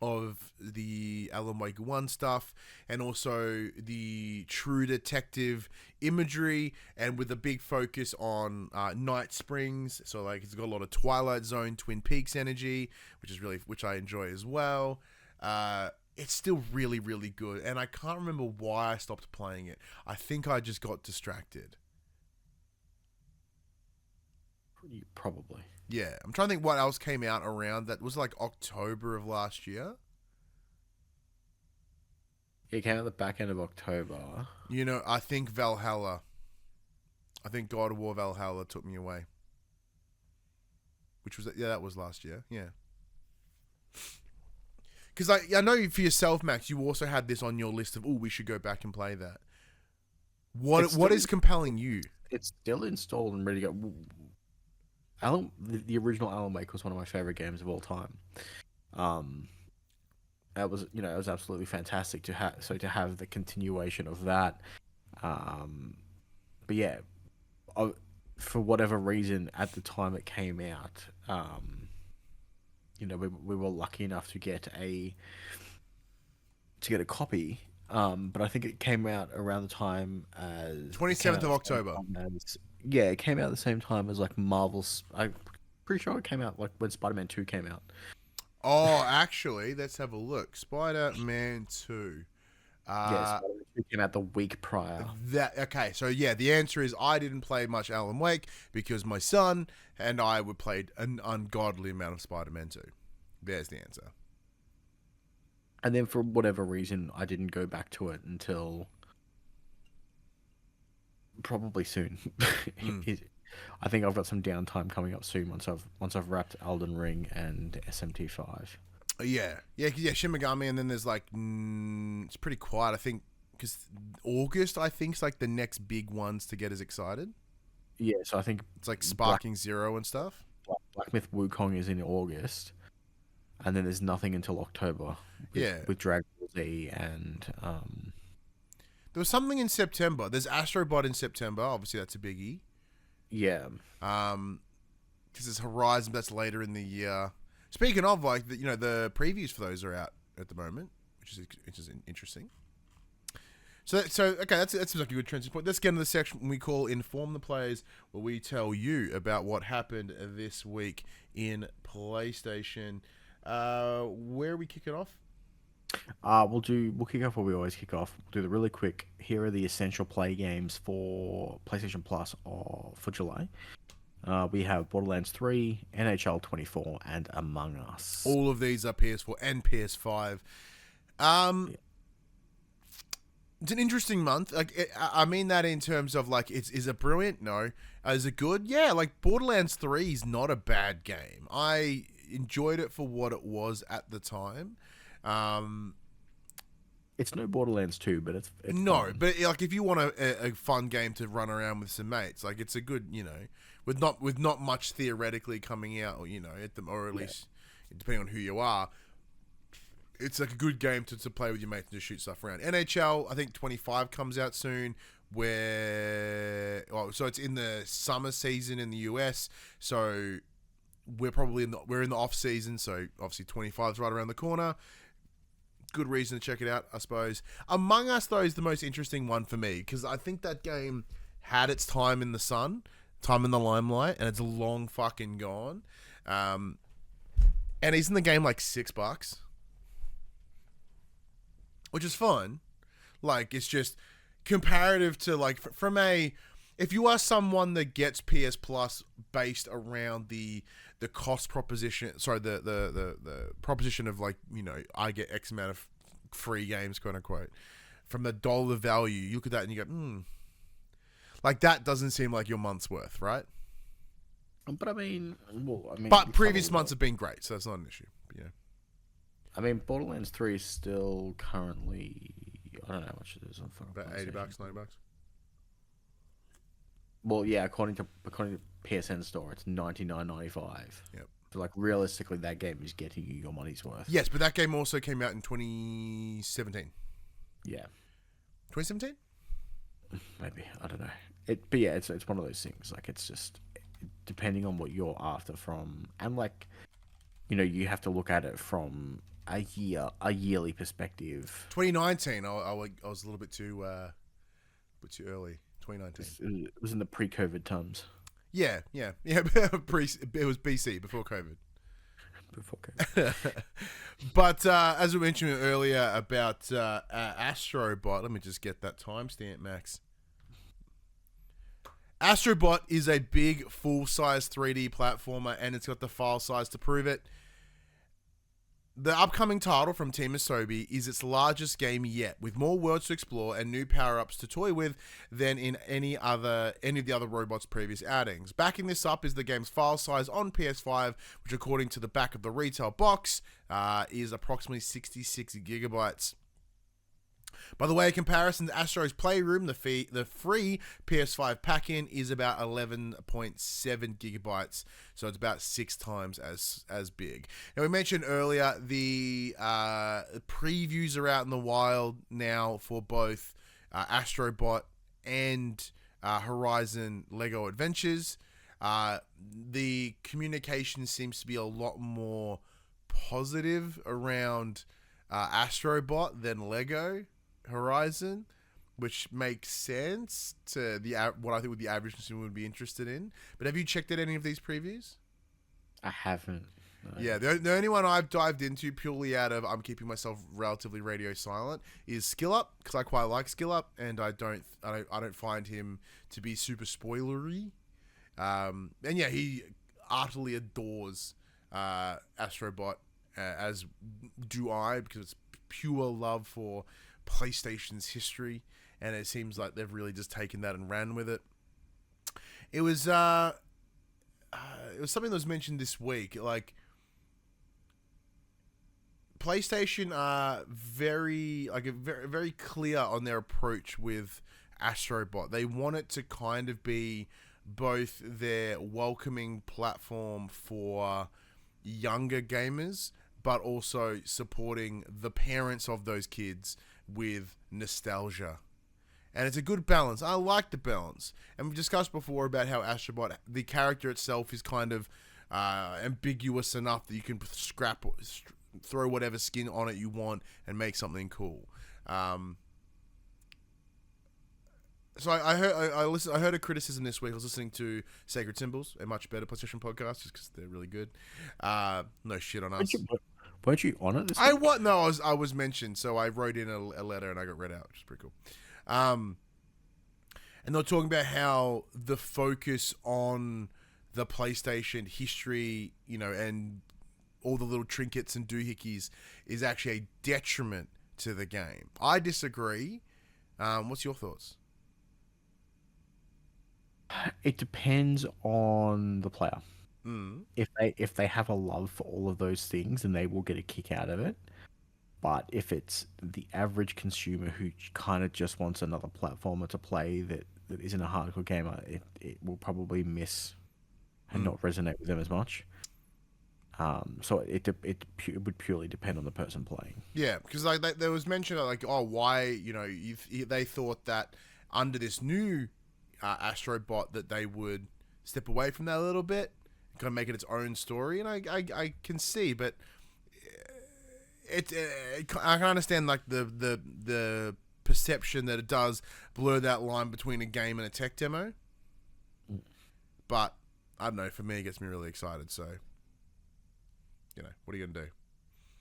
of the Alan Wake 1 stuff, and also the true detective imagery, and with a big focus on Night Springs. So like it's got a lot of Twilight Zone, Twin Peaks energy, which I enjoy as well. It's still really, really good, and I can't remember why I stopped playing it. I think I just got distracted. Probably. Yeah, I'm trying to think what else came out around that. Was like October of last year? It came out the back end of October. You know, I think Valhalla. I think God of War Valhalla took me away. Which was, that was last year. Yeah. Because I know for yourself, Max, you also had this on your list of, we should go back and play that. What is compelling you? It's still installed and ready to go. The original Alan Wake was one of my favorite games of all time. It was absolutely fantastic to have the continuation of that. But yeah, for whatever reason, at the time it came out, we were lucky enough to get a copy. But I think it came out around the time as 27th of October. It came out at the same time as like Marvel's. I'm pretty sure it came out like when Spider-Man 2 came out. Oh, actually, let's have a look. Spider-Man 2. Spider-Man 2 came out the week prior. Okay, so yeah, the answer is I didn't play much Alan Wake because my son and I would played an ungodly amount of Spider-Man 2. There's the answer. And then for whatever reason, I didn't go back to it until probably soon. I think I've got some downtime coming up soon once I've wrapped Elden Ring and SMT5. Yeah, Shin Megami, and then there's like it's pretty quiet. I think because August, I think, is like the next big ones to get us excited. Yeah, so I think it's like Sparking Zero and stuff. Black Myth Wukong is in August, and then there's nothing until October. With Dragon Ball Z and there was something in September. There's Astro Bot in September. Obviously, that's a biggie. Yeah. Because there's Horizon. That's later in the year. Speaking of, like, the previews for those are out at the moment, which is interesting. So okay, that's like a good transition point. Let's get into the section we call Inform the Players, where we tell you about what happened this week in PlayStation. Where are we kicking off? We'll kick off where we always kick off. We'll do the really quick. Here are the essential play games for PlayStation Plus for July. We have Borderlands 3, NHL 24, and Among Us. All of these are PS4 and PS5. It's an interesting month. Like, I mean that in terms of like, is it brilliant? No. Is it good? Yeah. Like Borderlands 3 is not a bad game. I enjoyed it for what it was at the time. It's no Borderlands 2, but it's no, fun. But like if you want a fun game to run around with some mates, like it's a good, with not much theoretically coming out, or at least depending on who you are, it's like a good game to play with your mates and just shoot stuff around. NHL, I think 25 comes out soon. So it's in the summer season in the US. So we're probably in the off season. So obviously 25 is right around the corner. Good reason to check it out, I suppose. Among Us, though, is the most interesting one for me because I think that game had its time in the sun, time in the limelight, and it's long fucking gone. And isn't the game like $6? Which is fun. Like, it's just comparative to like from a... if you are someone that gets PS Plus based around the cost proposition, sorry, the proposition of like, you know, I get X amount of free games, quote unquote, from the dollar value, you look at that and you go, like that doesn't seem like your month's worth, right? But I mean, but previous months have been great, so that's not an issue. Yeah. I mean, Borderlands 3 is still currently, I don't know how much it is on phone. About $80, $90. Well, yeah, according to PSN store, it's $99.95. Yep. So, like, realistically, that game is getting you your money's worth. Yes, but that game also came out in 2017. Yeah. 2017? Maybe, I don't know. But yeah, it's one of those things. Like, it's just depending on what you're after from, and like, you know, you have to look at it from a yearly perspective. 2019. I was a little bit too early. 2019. It was in the pre-COVID times. Yeah. It was BC, before COVID. But as we mentioned earlier about Astro Bot, let me just get that timestamp, Max. Astro Bot is a big, full-size 3D platformer, and it's got the file size to prove it. The upcoming title from Team Asobi is its largest game yet, with more worlds to explore and new power-ups to toy with than in any of the other robots' previous outings. Backing this up is the game's file size on PS5, which according to the back of the retail box, is approximately 66 gigabytes. By the way, in comparison to Astro's Playroom, the free PS5 pack-in is about 11.7 gigabytes, so it's about 6 times as big. Now, we mentioned earlier the previews are out in the wild now for both Astro Bot and Horizon Lego Adventures. The communication seems to be a lot more positive around Astro Bot than Lego Horizon, which makes sense to what I think the average consumer would be interested in. But have you checked out any of these previews? I haven't. No. Yeah, the only one I've dived into purely out of I'm keeping myself relatively radio silent is Skill Up, because I quite like Skill Up, and I don't find him to be super spoilery. And yeah, he utterly adores Astro Bot, as do I, because it's pure love for PlayStation's history, and it seems like they've really just taken that and ran with it. It was something that was mentioned this week. Like, PlayStation are very clear on their approach with Astro Bot. They want it to kind of be both their welcoming platform for younger gamers, but also supporting the parents of those kids with nostalgia. And it's a good balance. I like the balance. And we've discussed before about how Astro Bot, the character itself, is kind of ambiguous enough that you can throw whatever skin on it you want and make something cool. So I heard a criticism this week. I was listening to Sacred Symbols, a much better PlayStation podcast, just because they're really good. No shit on us. Weren't you on it this week? No, I was mentioned, so I wrote in a letter and I got read out, which is pretty cool. And they're talking about how the focus on the PlayStation history, you know, and all the little trinkets and doohickeys is actually a detriment to the game. I disagree. What's your thoughts? It depends on the player. Mm. If they have a love for all of those things, then they will get a kick out of it. But if it's the average consumer who kind of just wants another platformer to play that isn't a hardcore gamer, it will probably miss and not resonate with them as much. So it would purely depend on the person playing. Yeah, because like there was mention of like, oh, why, you know, they thought that under this new Astro Bot that they would step away from that a little bit, kind of make it its own story, and I can see, but I can understand like the perception that it does blur that line between a game and a tech demo, but I don't know, for me it gets me really excited, so you know, what are you gonna do?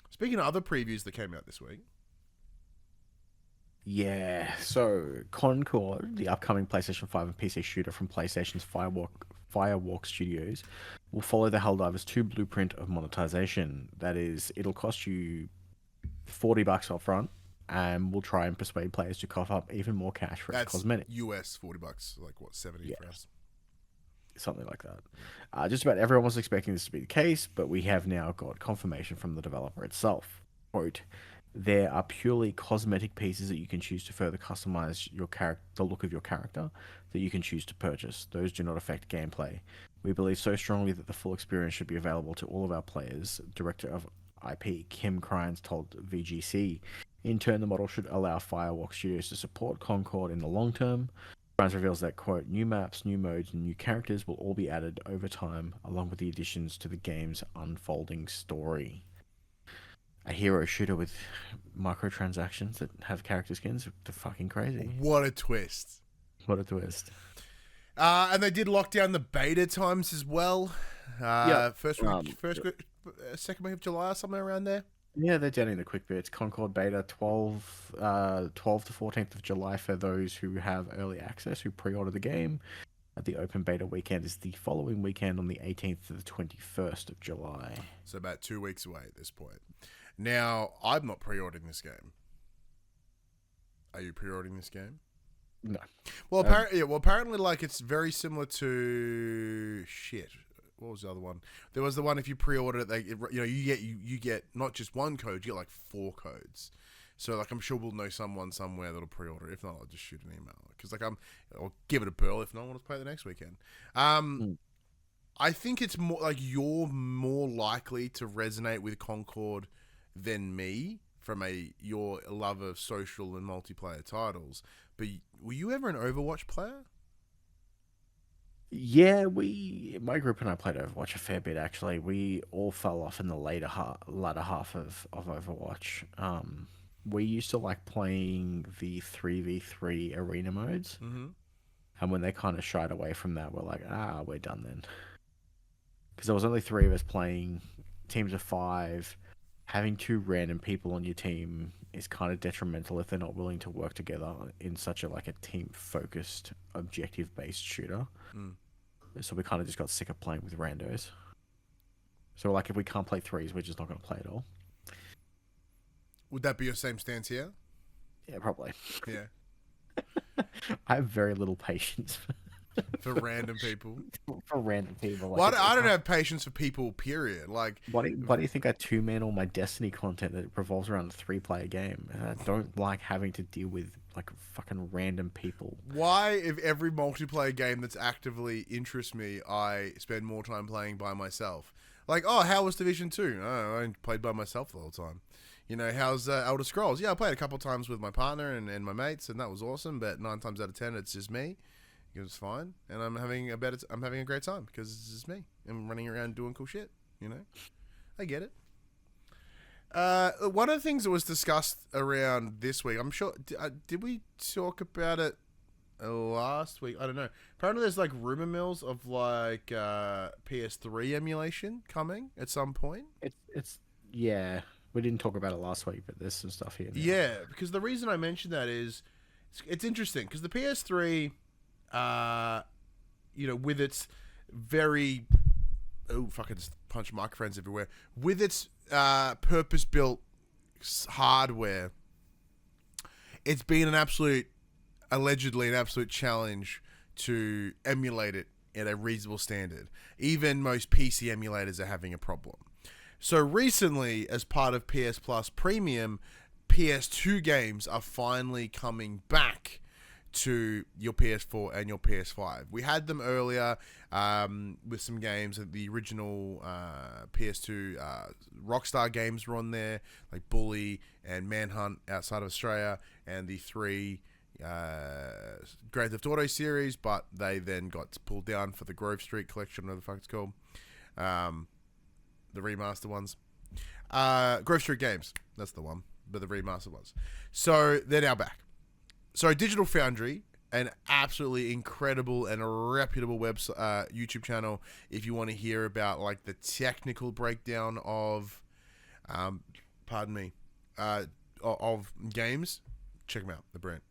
Speaking of other previews that came out this week, Yeah, so Concord, the upcoming PlayStation 5 and PC shooter from PlayStation's Firewalk Studios, will follow the Helldivers 2 blueprint of monetization. That is, it'll cost you $40 up front, and we'll try and persuade players to cough up even more cash for its That's cosmetics. US $40, like what, 70 Yeah, for us. something like that. Just about everyone was expecting this to be the case, but we have now got confirmation from the developer itself. Quote, there are purely cosmetic pieces that you can choose to further customize your character, the look of your character, that you can choose to purchase. Those do not affect gameplay. We believe so strongly that the full experience should be available to all of our players. Director of IP Kim Krynes told VGC. In turn, the model should allow Firewalk Studios to support Concord in the long term. Krynes reveals that, quote, new maps, new modes, and new characters will all be added over time, along with the additions to the game's unfolding story. A hero shooter with microtransactions that have character skins. They're fucking crazy. What a twist. What a twist. And they did lock down the beta times as well. Yeah. Second week of July or somewhere around there. Yeah, they're down in the QUICKBITS. Concord beta 12 to 14th of July for those who have early access, who pre-order the game. The open beta weekend is the following weekend on the 18th to the 21st of July. So about 2 weeks away at this point. Now, I'm not pre-ordering this game. Are you pre-ordering this game? No. Well, apparently, like, it's very similar to shit. What was the other one? There was the one, if you pre-order it, you get not just one code, you get like 4 codes. So, like, I'm sure we'll know someone somewhere that'll pre-order. If not, I'll just shoot an email. Because, like, I'll give it a burl. If not, I'll just play it the next weekend. I think it's more like you're more likely to resonate with Concord than me from your love of social and multiplayer titles. But were you ever an Overwatch player? Yeah, my group and I played Overwatch a fair bit, actually. We all fell off in the latter half of Overwatch. We used to like playing the 3v3 arena modes. Mm-hmm. And when they kind of shied away from that, we're like, we're done then. Because there was only 3 of us playing teams of 5. Having 2 random people on your team is kind of detrimental if they're not willing to work together in such a team-focused, objective-based shooter. So we kind of just got sick of playing with randos. So like, if we can't play 3s, we're just not going to play at all. Would that be your same stance here? Yeah, probably. Yeah. I have very little patience for random people. For random people. Like, well, I don't have patience for people, period. Like, why do you think I 2-man all my Destiny content that revolves around a 3-player game? And I don't like having to deal with like fucking random people. Why, if every multiplayer game that's actively interests me, I spend more time playing by myself? Like, how was Division 2? Oh, I played by myself the whole time. You know, how's Elder Scrolls? Yeah, I played a couple times with my partner and my mates, and that was awesome. But 9 times out of 10, it's just me. It was fine, and I'm having a great time because it's just me. I'm running around doing cool shit. You know, I get it. One of the things that was discussed around this week, I'm sure, did we talk about it last week? I don't know. Apparently, there's like rumor mills of like PS3 emulation coming at some point. Yeah. We didn't talk about it last week, but there's some stuff here now. Yeah, because the reason I mentioned that is it's interesting because the PS3, with its very fucking just punch microphones everywhere, with its purpose-built hardware, it's been allegedly an absolute challenge to emulate it at a reasonable standard. Even most PC emulators are having a problem. So recently, as part of PS Plus Premium, PS2 games are finally coming back to your PS4 and your PS5. We had them earlier with some games. The original PS2 Rockstar games were on there, like Bully and Manhunt outside of Australia, and the 3 Grand Theft Auto series, but they then got pulled down for the Grove Street collection, whatever the fuck it's called. The remaster ones. Grove Street Games, that's the one, but the remaster ones. So they're now back. So Digital Foundry, an absolutely incredible and reputable website, YouTube channel, if you want to hear about like the technical breakdown of, of games, check them out. They're brilliant.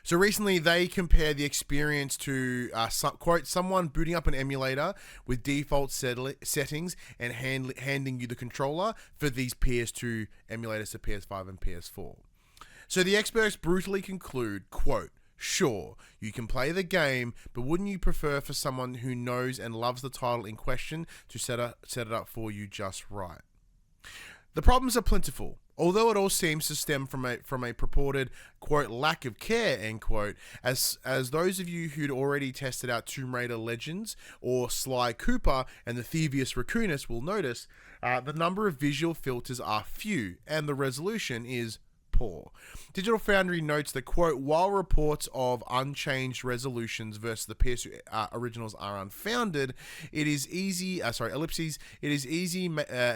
So recently, they compare the experience to, quote, someone booting up an emulator with default settings and handing you the controller for these PS2 emulators to PS5 and PS4. So the experts brutally conclude, quote, sure, you can play the game, but wouldn't you prefer for someone who knows and loves the title in question to set it up for you just right? The problems are plentiful. Although it all seems to stem from a purported, quote, lack of care, end quote, as those of you who'd already tested out Tomb Raider Legends or Sly Cooper and the Thievius Raccoonus will notice, the number of visual filters are few and the resolution is poor. Digital Foundry notes that, quote, while reports of unchanged resolutions versus the PS2 originals are unfounded, it is an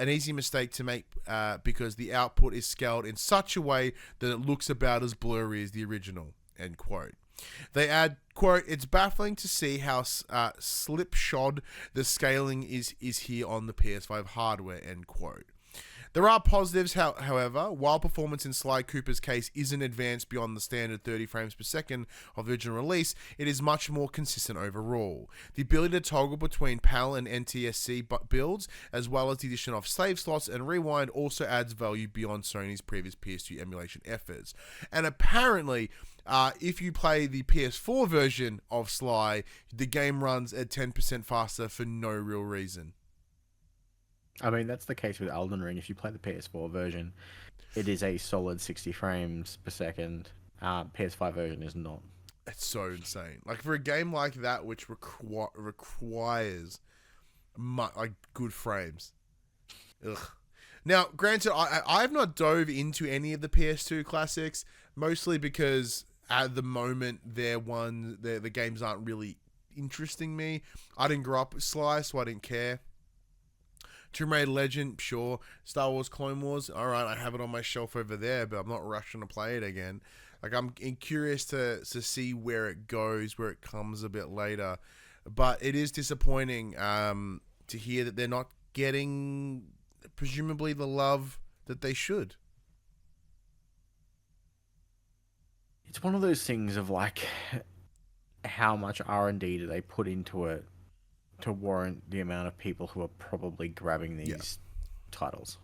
easy mistake to make because the output is scaled in such a way that it looks about as blurry as the original, end quote. They add, quote, it's baffling to see how slipshod the scaling is here on the PS5 hardware, end quote. There are positives, however. While performance in Sly Cooper's case isn't advanced beyond the standard 30 frames per second of the original release, it is much more consistent overall. The ability to toggle between PAL and NTSC builds, as well as the addition of save slots and rewind, also adds value beyond Sony's previous PS2 emulation efforts. And apparently, if you play the PS4 version of Sly, the game runs at 10% faster for no real reason. I mean, that's the case with Elden Ring. If you play the PS4 version, it is a solid 60 frames per second. PS5 version is not. It's so insane. Like, for a game like that, which requires good frames. Ugh. Now, granted, I've not dove into any of the PS2 classics, mostly because at the moment the games aren't really interesting me. I didn't grow up with Sly, so I didn't care. Tomb Raider Legend, sure. Star Wars Clone Wars, alright, I have it on my shelf over there, but I'm not rushing to play it again. Like, I'm curious to see where it goes, where it comes a bit later. But it is disappointing to hear that they're not getting, presumably, the love that they should. It's one of those things of, like, how much R&D do they put into it to warrant the amount of people who are probably grabbing these titles.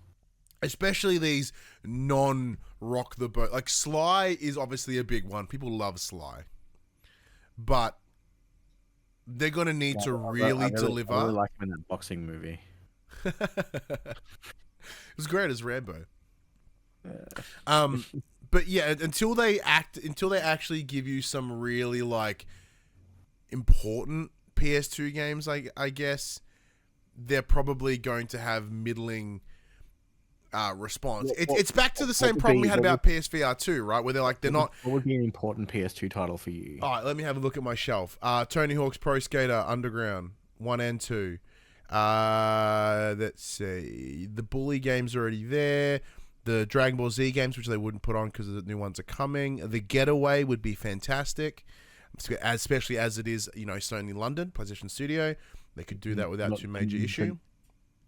Especially these non-rock the boat. Like, Sly is obviously a big one. People love Sly. But they're going to need to really deliver. I really like him in that boxing movie. It was great as Rambo. But yeah, until they actually give you some really, like, important PS2 games, I guess, they're probably going to have middling response. It's back to the same problem we had about PSVR 2, right? Where they're not... What would be an important PS2 title for you? All right, let me have a look at my shelf. Tony Hawk's Pro Skater Underground 1 and 2. Let's see. The Bully game's already there. The Dragon Ball Z games, which they wouldn't put on because the new ones are coming. The Getaway would be fantastic, especially as it is, Sony London, PlayStation Studio. They could do that without too major issue.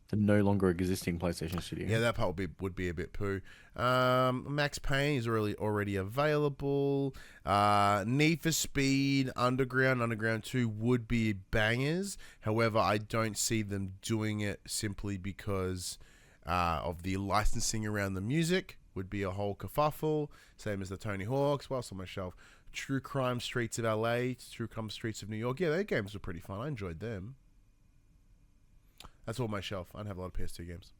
The no longer existing PlayStation Studio. Yeah, that part would be a bit poo. Max Payne is already available. Need for Speed Underground 2 would be bangers. However, I don't see them doing it simply because of the licensing around the music. Would be a whole kerfuffle. Same as the Tony Hawk's. What else on my shelf? True Crime Streets of LA, True Crime Streets of New York. Yeah, their games were pretty fun. I enjoyed them. That's all my shelf. I don't have a lot of PS2 games.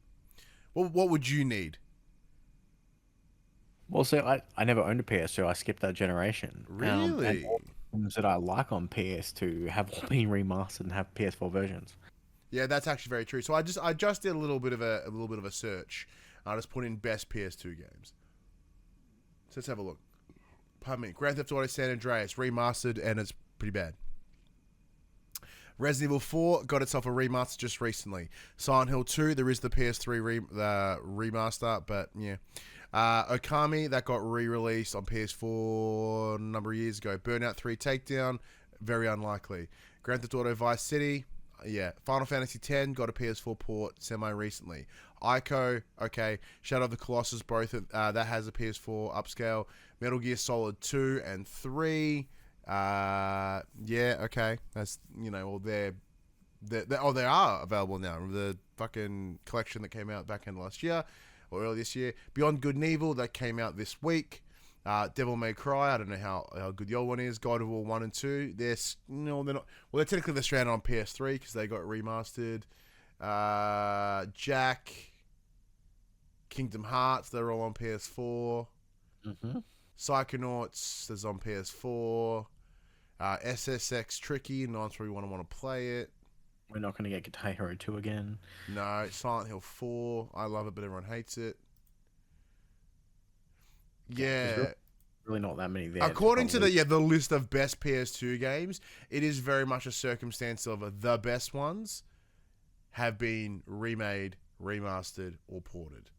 What would you need? Well, so I never owned a PS2. I skipped that generation. Really? And all the games that I like on PS2 have all been remastered and have PS4 versions. Yeah, that's actually very true. So I just did a little bit of a search. I just put in best PS2 games. So let's have a look. Pardon me. Grand Theft Auto San Andreas remastered, and it's pretty bad. Resident Evil 4 got itself a remaster just recently. Silent Hill 2, there is the PS3 remaster, but yeah. Okami, that got re-released on PS4 a number of years ago. Burnout 3 Takedown, very unlikely. Grand Theft Auto Vice City, Yeah, Final Fantasy X got a PS4 port semi-recently. Ico, okay. Shadow of the Colossus, both that has a PS4 upscale. Metal Gear Solid 2 and 3. Yeah, okay. That's, well, they are available now. The fucking collection that came out back in last year or early this year. Beyond Good and Evil, that came out this week. Devil May Cry, I don't know how good your one is. God of War 1 and 2, they're not. Well, they're technically stranded on PS3 because they got remastered. Jack, Kingdom Hearts, they're all on PS4. Mm-hmm. Psychonauts, there's on PS4. SSX Tricky, not sure you want to play it. We're not going to get Guitar Hero 2 again. No, Silent Hill 4, I love it, but everyone hates it. Yeah. Really not that many there. According to the list of best PS2 games, it is very much a circumstance of the best ones have been remade, remastered, or ported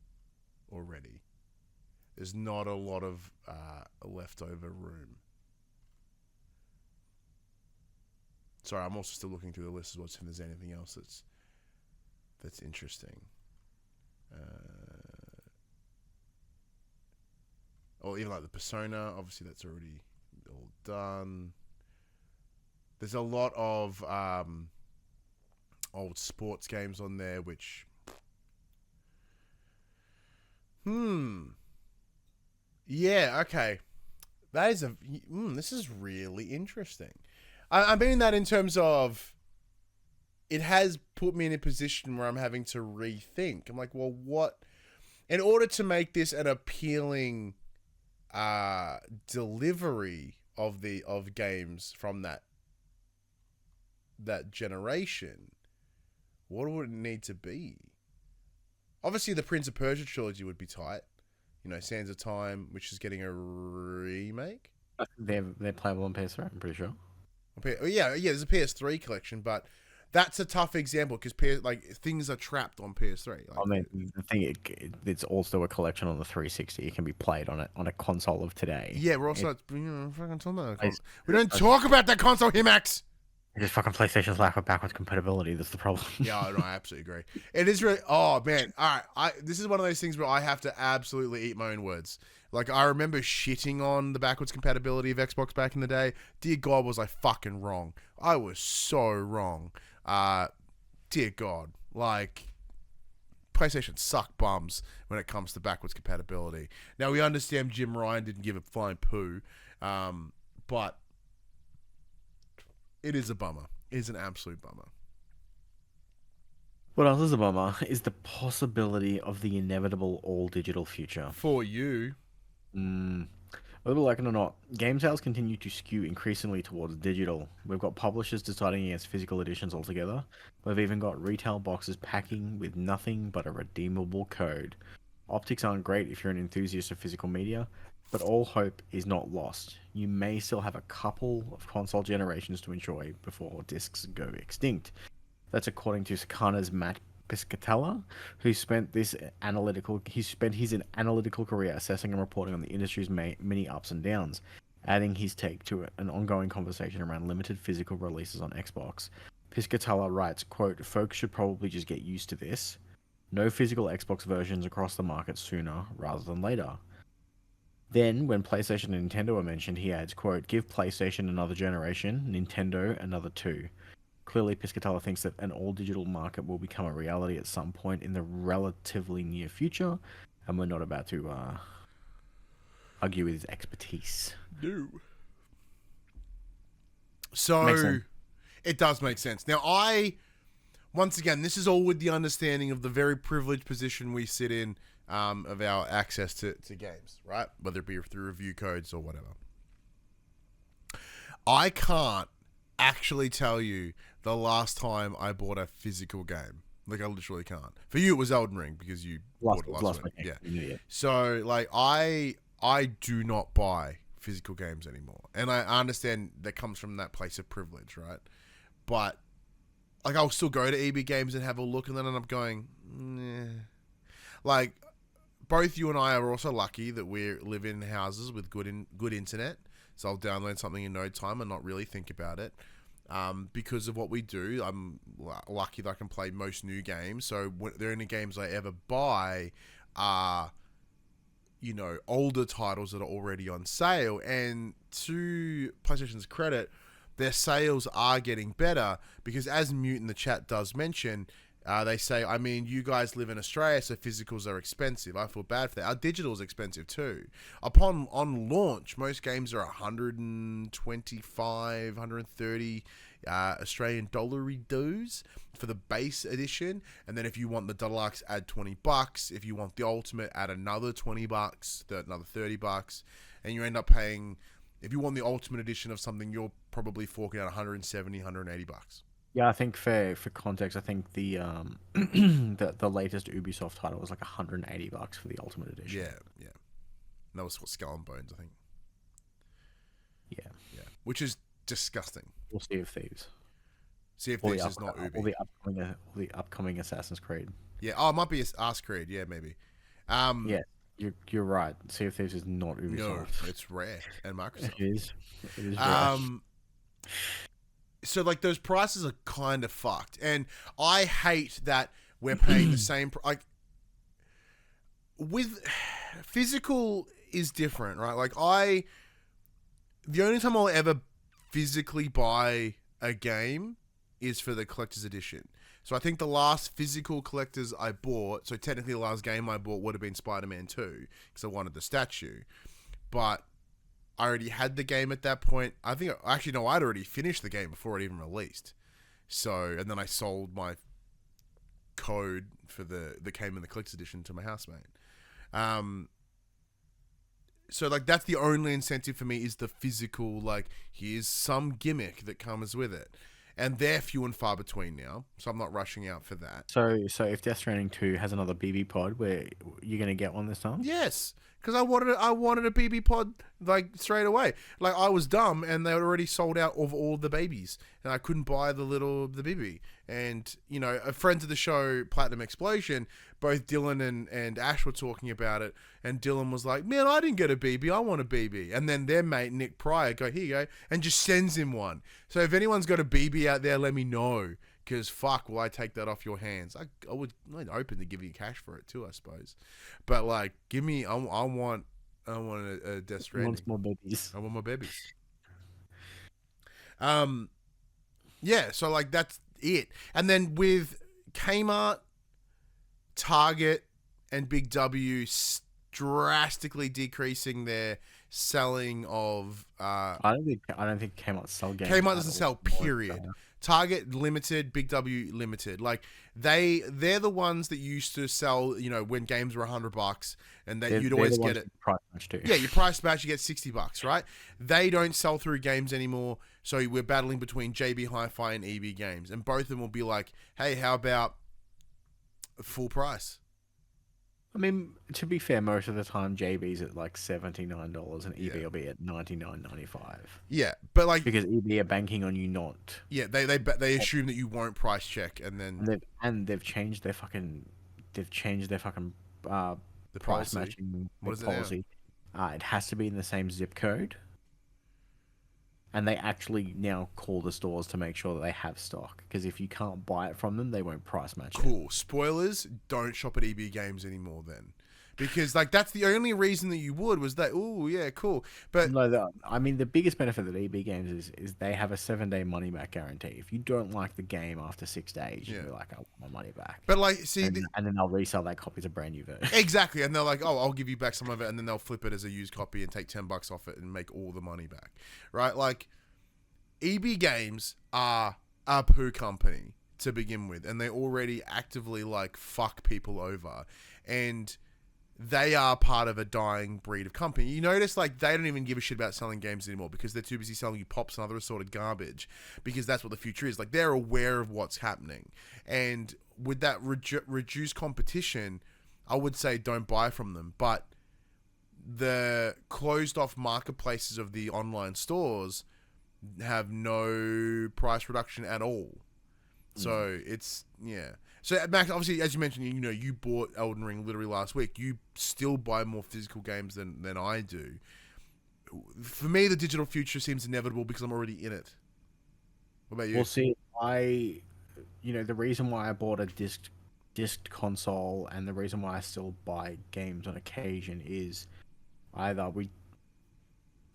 already. There's not a lot of leftover room. Sorry, I'm also still looking through the list as well to see if there's anything else that's interesting. Or even like the Persona, obviously that's already all done. There's a lot of old sports games on there, which... Yeah, okay. That is this is really interesting. I mean that in terms of... It has put me in a position where I'm having to rethink. I'm like, well, what... In order to make this an appealing... delivery of games from that generation, what would it need to be? Obviously, the Prince of Persia trilogy would be tight. Sands of Time, which is getting a remake. They're playable on PS3, I'm pretty sure. Yeah. There's a PS3 collection, but that's a tough example because things are trapped on PS3. I mean, the thing it's also a collection on the 360. It can be played on a console of today. Yeah, we're also fucking talking about that console. We don't talk about that console here, Max. It's just fucking PlayStation's lack of backwards compatibility. That's the problem. Yeah, no, I absolutely agree. It is really. Oh man, all right. This is one of those things where I have to absolutely eat my own words. Like, I remember shitting on the backwards compatibility of Xbox back in the day. Dear God, was I fucking wrong. I was so wrong. Dear God, PlayStation suck bums when it comes to backwards compatibility. Now, we understand Jim Ryan didn't give a flying poo, but it is a bummer. It is an absolute bummer. What else is a bummer is the possibility of the inevitable all-digital future. For you. Whether we like it or not, game sales continue to skew increasingly towards digital. We've got publishers deciding against physical editions altogether. We've even got retail boxes packing with nothing but a redeemable code. Optics aren't great if you're an enthusiast of physical media, but all hope is not lost. You may still have a couple of console generations to enjoy before discs go extinct. That's according to Sakana's Matt Piscatella, who spent his analytical career assessing and reporting on the industry's many ups and downs, adding his take to an ongoing conversation around limited physical releases on Xbox. Piscatella writes, quote, "Folks should probably just get used to this. No physical Xbox versions across the market sooner rather than later." Then, when PlayStation and Nintendo are mentioned, he adds, quote, "Give PlayStation another generation, Nintendo another two." Clearly, Piscatella thinks that an all-digital market will become a reality at some point in the relatively near future, and we're not about to argue with his expertise. No. So, it does make sense. Now, once again, this is all with the understanding of the very privileged position we sit in of our access to games, right? Whether it be through review codes or whatever. I can't actually tell you the last time I bought a physical game. I literally can't. For you, it was Elden Ring because you bought it last week. Yeah. So, I do not buy physical games anymore. And I understand that comes from that place of privilege, right? But, I'll still go to EB Games and have a look and then end up going, nah. Both you and I are also lucky that we live in houses with good internet. So I'll download something in no time and not really think about it. Because of what we do. I'm lucky that I can play most new games. So the only games I ever buy are, you know, older titles that are already on sale. And to PlayStation's credit, their sales are getting better because, as Mute in the chat does mention, they say, I mean, you guys live in Australia, so physicals are expensive. I feel bad for that. Our digital is expensive too. On launch, most games are 125, 130 Australian dollary dues for the base edition, and then if you want the deluxe, add $20. If you want the ultimate, add another $20, another $30, and you end up paying. If you want the ultimate edition of something, you're probably forking out 170, 180 bucks. Yeah, I think for context, I think the the latest Ubisoft title was like $180 for the Ultimate Edition. Yeah. And that was what Skull and Bones, I think. Yeah, which is disgusting. We'll Sea of Thieves. Sea of Thieves is not Ubi. All the upcoming Assassin's Creed. Yeah, it might be Ass Creed. Yeah, maybe. Yeah, you're right. Sea of Thieves is not Ubisoft. No, it's Rare and Microsoft. It is Rare. So, like, those prices are kind of fucked. And I hate that we're paying the same... Like, with... Physical is different, right? Like, the only time I'll ever physically buy a game is for the collector's edition. So I think the last physical collectors I bought... So, technically, the last game I bought would have been Spider-Man 2, because I wanted the statue. But... I already had the game at that point. I think, actually, no, I'd already finished the game before it even released. So, and then I sold my code for the came in the Clicks edition to my housemate. So, like, that's the only incentive for me is the physical, like, here's some gimmick that comes with it. And they're few and far between now, so I'm not rushing out for that. So if Death Stranding 2 has another BB pod, where you're going to get one this time? Yes, because I wanted a BB pod like straight away. Like, I was dumb, and they had already sold out of all the babies, and I couldn't buy the BB. And, you know, a friend of the show, Platinum Explosion, both Dylan and Ash were talking about it, and Dylan was like, man, I didn't get a BB, I want a BB. And then their mate, Nick Pryor, here you go, and just sends him one. So if anyone's got a BB out there, let me know, because fuck, will I take that off your hands? I'd open to give you cash for it too, I suppose. But, like, give me, I want a Death Stranding. Wants more babies. I want more babies. Yeah, so, like, that's it. And then with Kmart, Target, and Big W drastically decreasing their selling of... I don't think Kmart sell games. Kmart doesn't sell, period. Target limited, Big W limited. Like, they're the ones that used to sell, you know, when games were $100, and you'd always get it. Price match too. Yeah, you price match, you get $60, right? They don't sell through games anymore, so we're battling between JB Hi-Fi and EB Games, and both of them will be like, hey, how about full price? I mean, to be fair, most of the time JB's at like $79 and EB will be at $99.95. Yeah, but like, because EB are banking on you not. Yeah, they assume that you won't price check, and then they've changed their fucking the price matching policy. It has to be in the same zip code. And they actually now call the stores to make sure that they have stock. Because if you can't buy it from them, they won't price match it. Cool. Spoilers, don't shop at EB Games anymore then. Because, like, that's the only reason that you would was that, oh, yeah, cool. But no, I mean, the biggest benefit of EB Games is they have a 7-day money-back guarantee. If you don't like the game after 6 days, you'll be like, I want my money back. But, like, see... And then they'll resell that copy as a brand new version. Exactly. And they're like, oh, I'll give you back some of it. And then they'll flip it as a used copy and take $10 off it and make all the money back. Right? Like, EB Games are a poo company to begin with. And they already actively, like, fuck people over. And... they are part of a dying breed of company. You notice, like, they don't even give a shit about selling games anymore because they're too busy selling you pops and other assorted garbage, because that's what the future is. Like, they're aware of what's happening. And with that reduced competition, I would say don't buy from them. But the closed-off marketplaces of the online stores have no price reduction at all. So it's, yeah. So, Max, obviously, as you mentioned, you know, you bought Elden Ring literally last week. You still buy more physical games than I do. For me, the digital future seems inevitable because I'm already in it. What about you? Well, see, the reason why I bought a disc console and the reason why I still buy games on occasion is either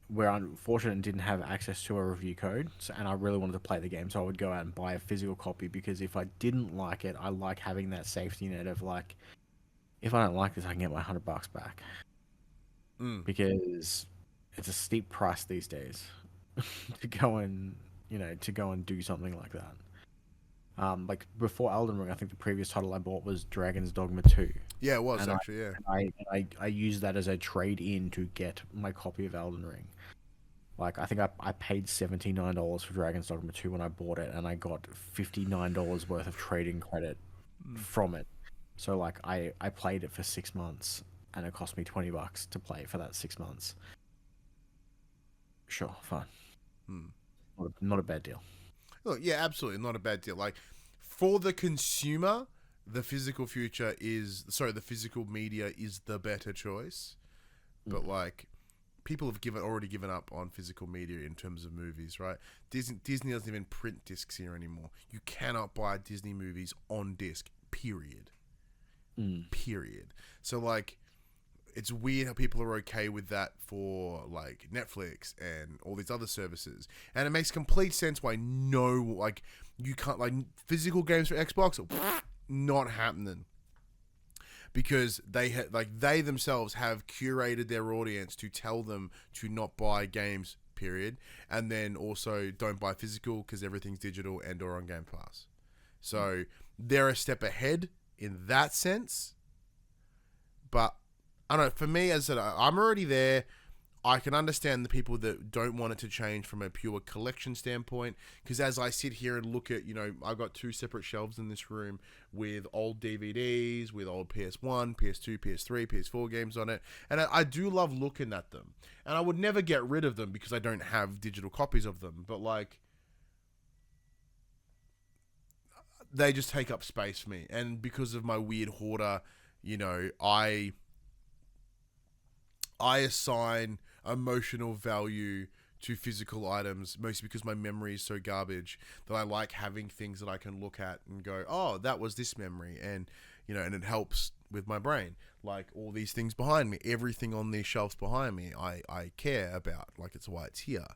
we're unfortunate and didn't have access to a review code, and I really wanted to play the game, so I would go out and buy a physical copy, because if I didn't like it, I like having that safety net of like, if I don't like this, I can get my $100 back. Because it's a steep price these days to go and do something like that. Like before Elden Ring, I think the previous title I bought was Dragon's Dogma 2. Yeah, it was And actually, yeah. I used that as a trade-in to get my copy of Elden Ring. Like, I think I paid $79 for Dragon's Dogma 2 when I bought it, and I got $59 worth of trading credit from it. So, like, I played it for 6 months, and it cost me $20 to play for that 6 months. Sure, fine. Not a bad deal. Look, yeah, absolutely not a bad deal. Like, for the consumer, the physical media is the better choice. But like, people have already given up on physical media in terms of movies, right? Disney doesn't even print discs here anymore. You cannot buy Disney movies on disc, period. Period. So like, it's weird how people are okay with that for like Netflix and all these other services, and it makes complete sense why you can't, like, physical games for Xbox, not happening, because they themselves have curated their audience to tell them to not buy games, period, and then also don't buy physical because everything's digital and or on Game Pass. So they're a step ahead in that sense, but I don't know, for me, as I said, I'm already there. I can understand the people that don't want it to change from a pure collection standpoint, because as I sit here and look at, I've got 2 separate shelves in this room with old DVDs, with old PS1, PS2, PS3, PS4 games on it, and I do love looking at them. And I would never get rid of them because I don't have digital copies of them, but like, they just take up space for me. And because of my weird hoarder, I assign emotional value to physical items, mostly because my memory is so garbage that I like having things that I can look at and go, oh, that was this memory. And, and it helps with my brain. Like all these things behind me, everything on these shelves behind me, I care about. Like, it's why it's here.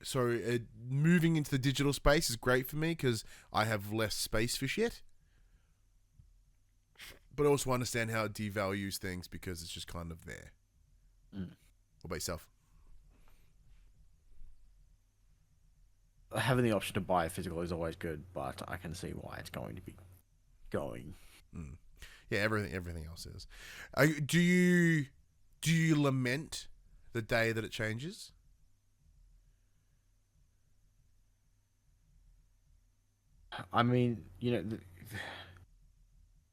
So moving into the digital space is great for me because I have less space for shit. But I also understand how it devalues things because it's just kind of there. What about yourself? Having the option to buy a physical is always good, but I can see why it's going to be going. Yeah, everything else is. Do you lament the day that it changes? I mean,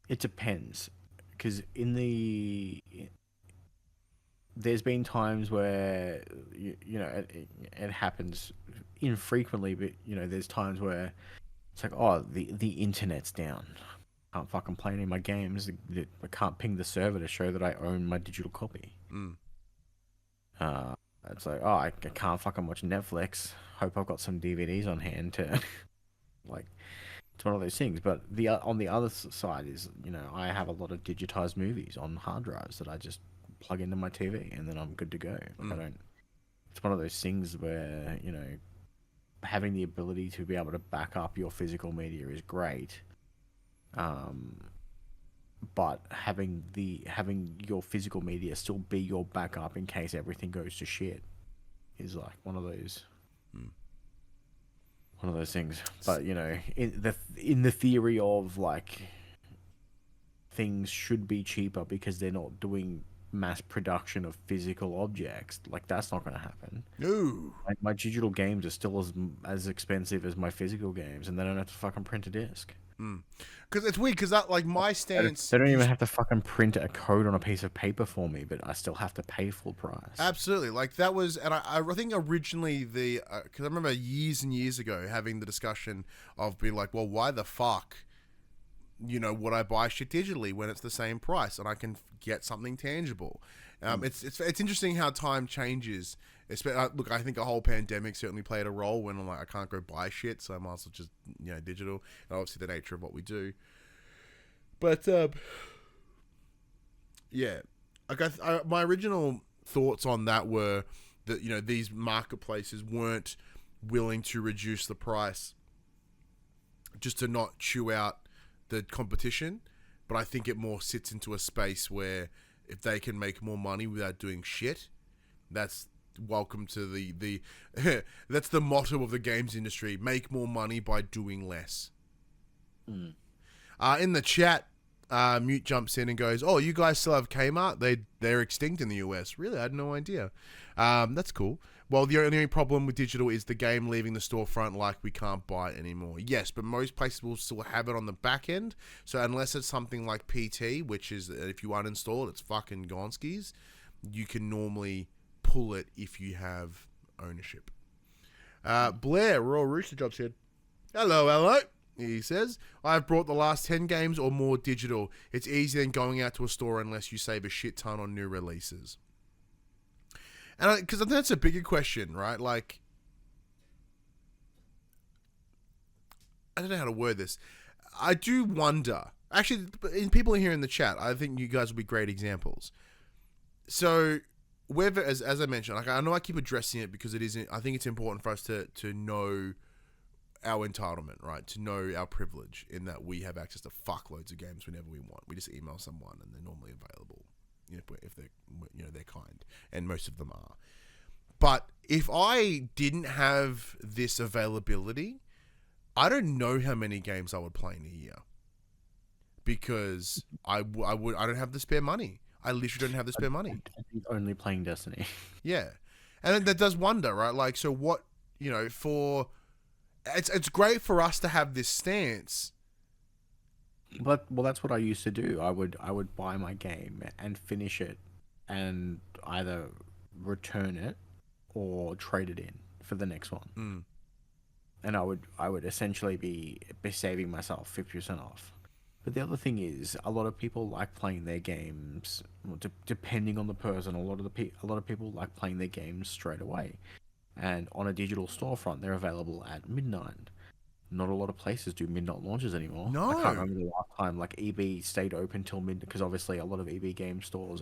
it depends, because there's been times where it happens infrequently, but there's times where it's like, oh, the internet's down, I can't fucking play any of my games, I can't ping the server to show that I own my digital copy. It's like, oh, I can't fucking watch Netflix, hope I've got some DVDs on hand to like, it's one of those things. But on the other side is, I have a lot of digitized movies on hard drives that I just plug into my TV and then I'm good to go. Like, it's one of those things where, having the ability to be able to back up your physical media is great. But having your physical media still be your backup in case everything goes to shit is like one of those things. But in the theory of like, things should be cheaper because they're not doing mass production of physical objects, like, that's not going to happen. No. Like, my digital games are still as expensive as my physical games, and they don't have to fucking print a disc. Because it's weird, because that, like, my stance... They don't even have to fucking print a code on a piece of paper for me, but I still have to pay full price. Absolutely. Like, that was... And I think originally because I remember years and years ago having the discussion of being like, well, why the fuck, would I buy shit digitally when it's the same price and I can get something tangible? It's interesting how time changes Look, I think a whole pandemic certainly played a role when I'm like, I can't go buy shit, so I might as well just, digital. And obviously the nature of what we do. But, yeah. My original thoughts on that were that, these marketplaces weren't willing to reduce the price just to not chew out the competition. But I think it more sits into a space where if they can make more money without doing shit, that's welcome to the that's the motto of the games industry: make more money by doing less. In the chat, Mute jumps in and goes, "Oh, you guys still have Kmart? They're extinct in the US." Really, I had no idea. That's cool. Well, the only problem with digital is the game leaving the storefront, like we can't buy it anymore. Yes, but most places will still have it on the back end. So unless it's something like PT, which is if you uninstall it, it's fucking gonskis, you can normally pull it if you have ownership. Blair, Royal Rooster jumps here. Hello. He says, I've brought the last 10 games or more digital. It's easier than going out to a store unless you save a shit ton on new releases. And because I think that's a bigger question, right? Like, I don't know how to word this. I do wonder. Actually, people here in the chat, I think you guys will be great examples. So, whether, as I mentioned, like I know I keep addressing it because it is. I think it's important for us to know our entitlement, right? To know our privilege in that we have access to fuckloads of games whenever we want. We just email someone and they're normally available, if they're they're kind, and most of them are. But if I didn't have this availability, I don't know how many games I would play in a year because I don't have the spare money. I literally don't have the spare money. Only playing Destiny. Yeah, and that does wonder, right? Like, so what? It's great for us to have this stance. Well, that's what I used to do. I would buy my game and finish it, and either return it or trade it in for the next one. And I would essentially be saving myself 50% off. But the other thing is, a lot of people like playing their games, depending on the person. A lot of people like playing their games straight away, and on a digital storefront, they're available at midnight. Not a lot of places do midnight launches anymore. No. I can't remember the last time like EB stayed open till midnight, because obviously a lot of EB game stores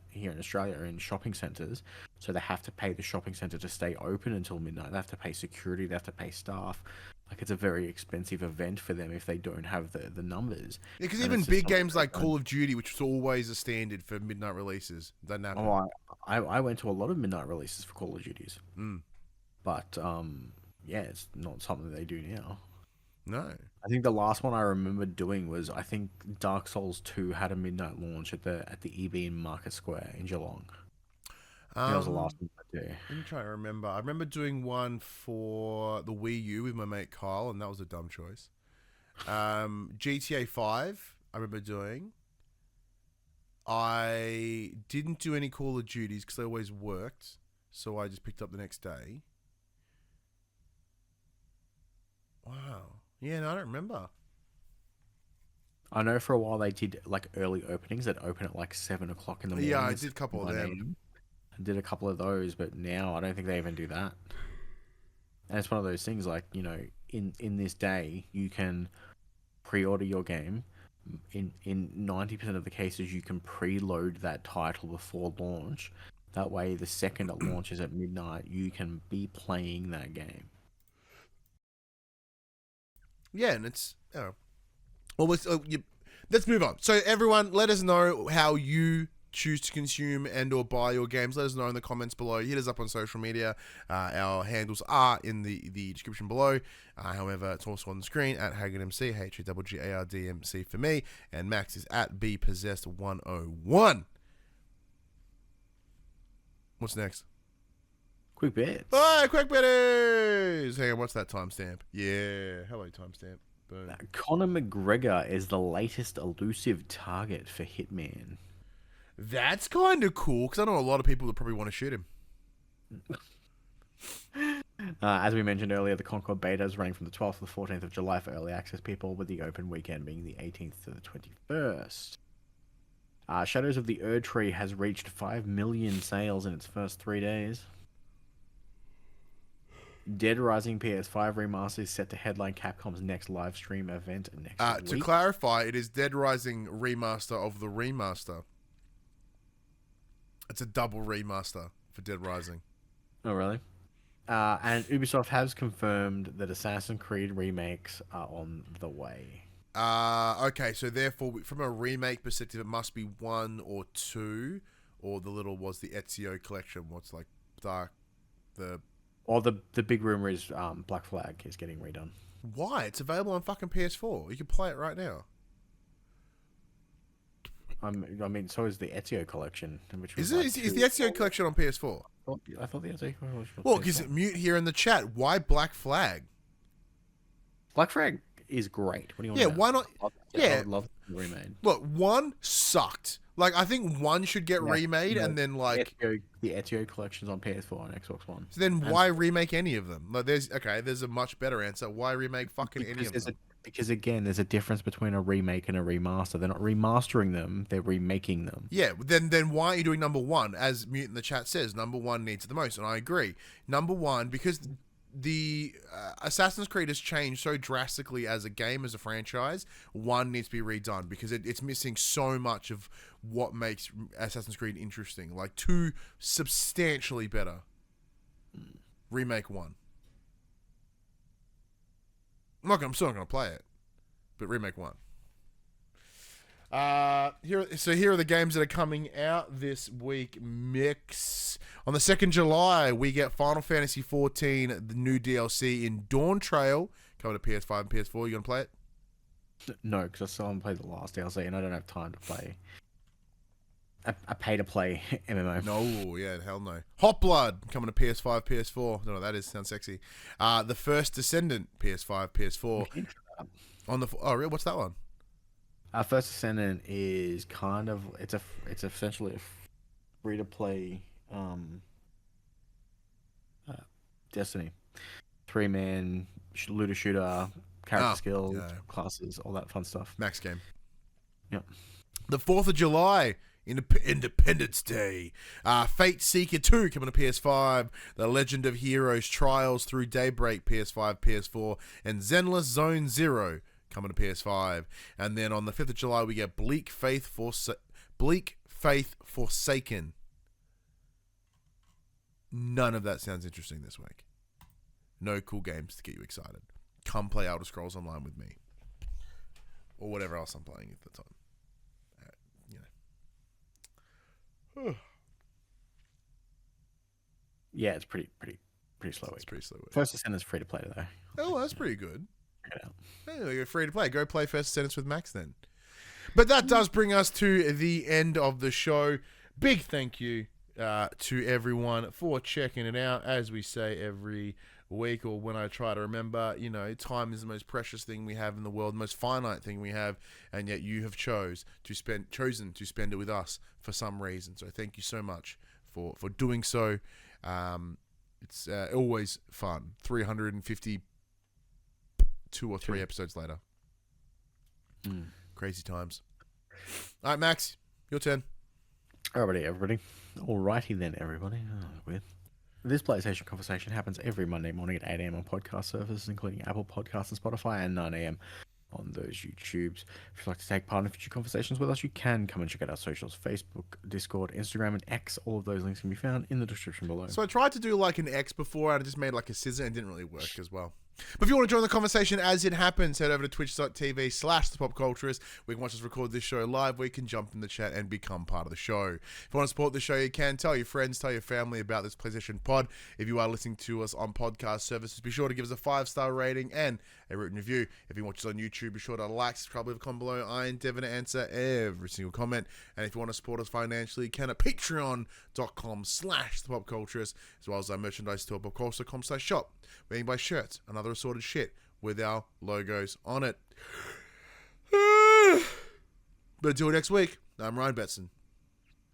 here in Australia are in shopping centres, so they have to pay the shopping centre to stay open until midnight. They have to pay security, they have to pay staff. Like, it's a very expensive event for them if they don't have the numbers. Yeah, because even big games like Call of Duty, which was always a standard for midnight releases, doesn't happen. Oh, I went to a lot of midnight releases for Call of Duties. But yeah, it's not something they do now. No. I think the last one I remember doing was, I think Dark Souls 2 had a midnight launch at the EB in Market Square in Geelong. That was the last one I did. I'm trying to remember. I remember doing one for the Wii U with my mate Kyle, and that was a dumb choice. GTA 5, I remember doing. I didn't do any Call of Duties because they always worked, so I just picked up the next day. Wow. Yeah, no, I don't remember. I know for a while they did like early openings that open at like 7 o'clock in the morning. Yeah, I did a couple of them. I did a couple of those, but now I don't think they even do that. And it's one of those things like, in this day, you can pre-order your game. In 90% of the cases, you can preload that title before launch. That way, the second it launches at midnight, you can be playing that game. Yeah, and it's... Well, let's move on. So, everyone, let us know how you choose to consume and or buy your games. Let us know in the comments below. Hit us up on social media. Our handles are in the description below. However, it's also on the screen at HagardMC, HAGGARDMC for me, and Max is at BPossessed101. What's next? QUICKBITS. Oh, QUICKBITS! Hang on, what's that timestamp? Yeah, hello timestamp. Boom. Conor McGregor is the latest elusive target for Hitman. That's kind of cool, because I know a lot of people that probably want to shoot him. As we mentioned earlier, the Concord beta is running from the 12th to the 14th of July for early access people, with the open weekend being the 18th to the 21st. Shadows of the Erdtree has reached 5 million sales in its first 3 days. Dead Rising PS5 remaster is set to headline Capcom's next live stream event next To week. clarify, it is Dead Rising remaster of the remaster. It's a double remaster for Dead Rising. Oh, really? And Ubisoft has confirmed that Assassin's Creed remakes are on the way. Okay, so therefore, from a remake perspective, it must be 1 or 2, or the Ezio collection. What's like the big rumor is Black Flag is getting redone. Why? It's available on fucking PS4. You can play it right now. I mean, so is the Ezio collection. Which Is was the Ezio collection on PS4? I thought the Ezio collection was Well, on because PS4. Mute here in the chat. Why Black Flag? Black Flag is great. What do you want? Yeah, why not? I would love it to be remade. Look, 1 sucked. Like, I think 1 should get remade, and then like the Ezio collections on PS4 and Xbox One. So then, why remake any of them? Like, there's a much better answer. Why remake fucking any of them? Because again, there's a difference between a remake and a remaster. They're not remastering them; they're remaking them. Yeah, then why are you doing number 1? As Mute in the chat says, number 1 needs it the most, and I agree. Number 1, because the Assassin's Creed has changed so drastically as a game, as a franchise. 1 needs to be redone because it's missing so much of what makes Assassin's Creed interesting. Like 2 substantially better. Remake 1. I'm still not gonna play it, but remake 1. Here are the games that are coming out this week. Mix on the 2nd July, we get Final Fantasy 14, the new DLC in Dawn Trail, coming to PS5 and PS4. You gonna play it? No, because I still haven't played the last DLC, and I don't have time to play a pay-to-play MMO. No, yeah, hell no. Hot Blood coming to PS5, PS4. Don't know what that is. Sounds sexy. The First Descendant, PS5, PS4. What's that one? First Descendant is kind of it's essentially a free-to-play Destiny, 3-man looter shooter, character skills, classes, all that fun stuff. Max game. Yep. The 4th of July. Independence Day. Fate Seeker 2 coming to PS5. The Legend of Heroes Trials Through Daybreak, PS5, PS4. And Zenless Zone Zero coming to PS5. And then on the 5th of July, we get Bleak Faith Forsaken. None of that sounds interesting this week. No cool games to get you excited. Come play Elder Scrolls Online with me. Or whatever else I'm playing at the time. Yeah, it's pretty slow. It's pretty slow. First Descendant is free to play today. Oh, that's pretty good. Check it out. Hey, you're free to play. Go play First Descendants with Max then. But that does bring us to the end of the show. Big thank you to everyone for checking it out. As we say every week, or when I try to remember, time is the most precious thing we have in the world, the most finite thing we have, and yet you have chosen to spend it with us for some reason. So thank you so much for doing so. It's always fun. 352 or 3 episodes later. Crazy times. All right, Max, your turn. Everybody. Alrighty then, everybody. Weird. This PlayStation conversation happens every Monday morning at 8 a.m. on podcast services, including Apple Podcasts and Spotify, and 9 a.m. on those YouTubes. If you'd like to take part in future conversations with us, you can come and check out our socials: Facebook, Discord, Instagram, and X. All of those links can be found in the description below. So I tried to do like an X before, and I just made like a scissor, and it didn't really work as well. But if you want to join the conversation as it happens, head over to twitch.tv/thepopculturist. We can watch us record this show live. We can jump in the chat and become part of the show. If you want to support the show, you can. Tell your friends, tell your family about this PlayStation Pod. If you are listening to us on podcast services, be sure to give us a 5-star rating and a written review. If you watch us on YouTube, be sure to like, subscribe, leave a comment below. I endeavor to answer every single comment. And if you want to support us financially, you can at patreon.com/thepopculturist, as well as our merchandise store, popculture.com/shop, where you can buy shirts and other assorted shit with our logos on it. But until next week, I'm Ryan Betson.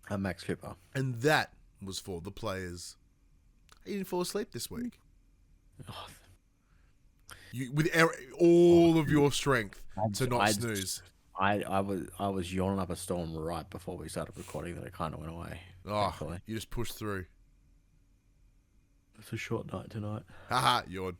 I'm Max Cooper. And that was for the players. You didn't fall asleep this week. Oh, With all of your strength to not snooze. I was yawning up a storm right before we started recording that it kind of went away. Oh, you just pushed through. It's a short night tonight. Haha, yawn.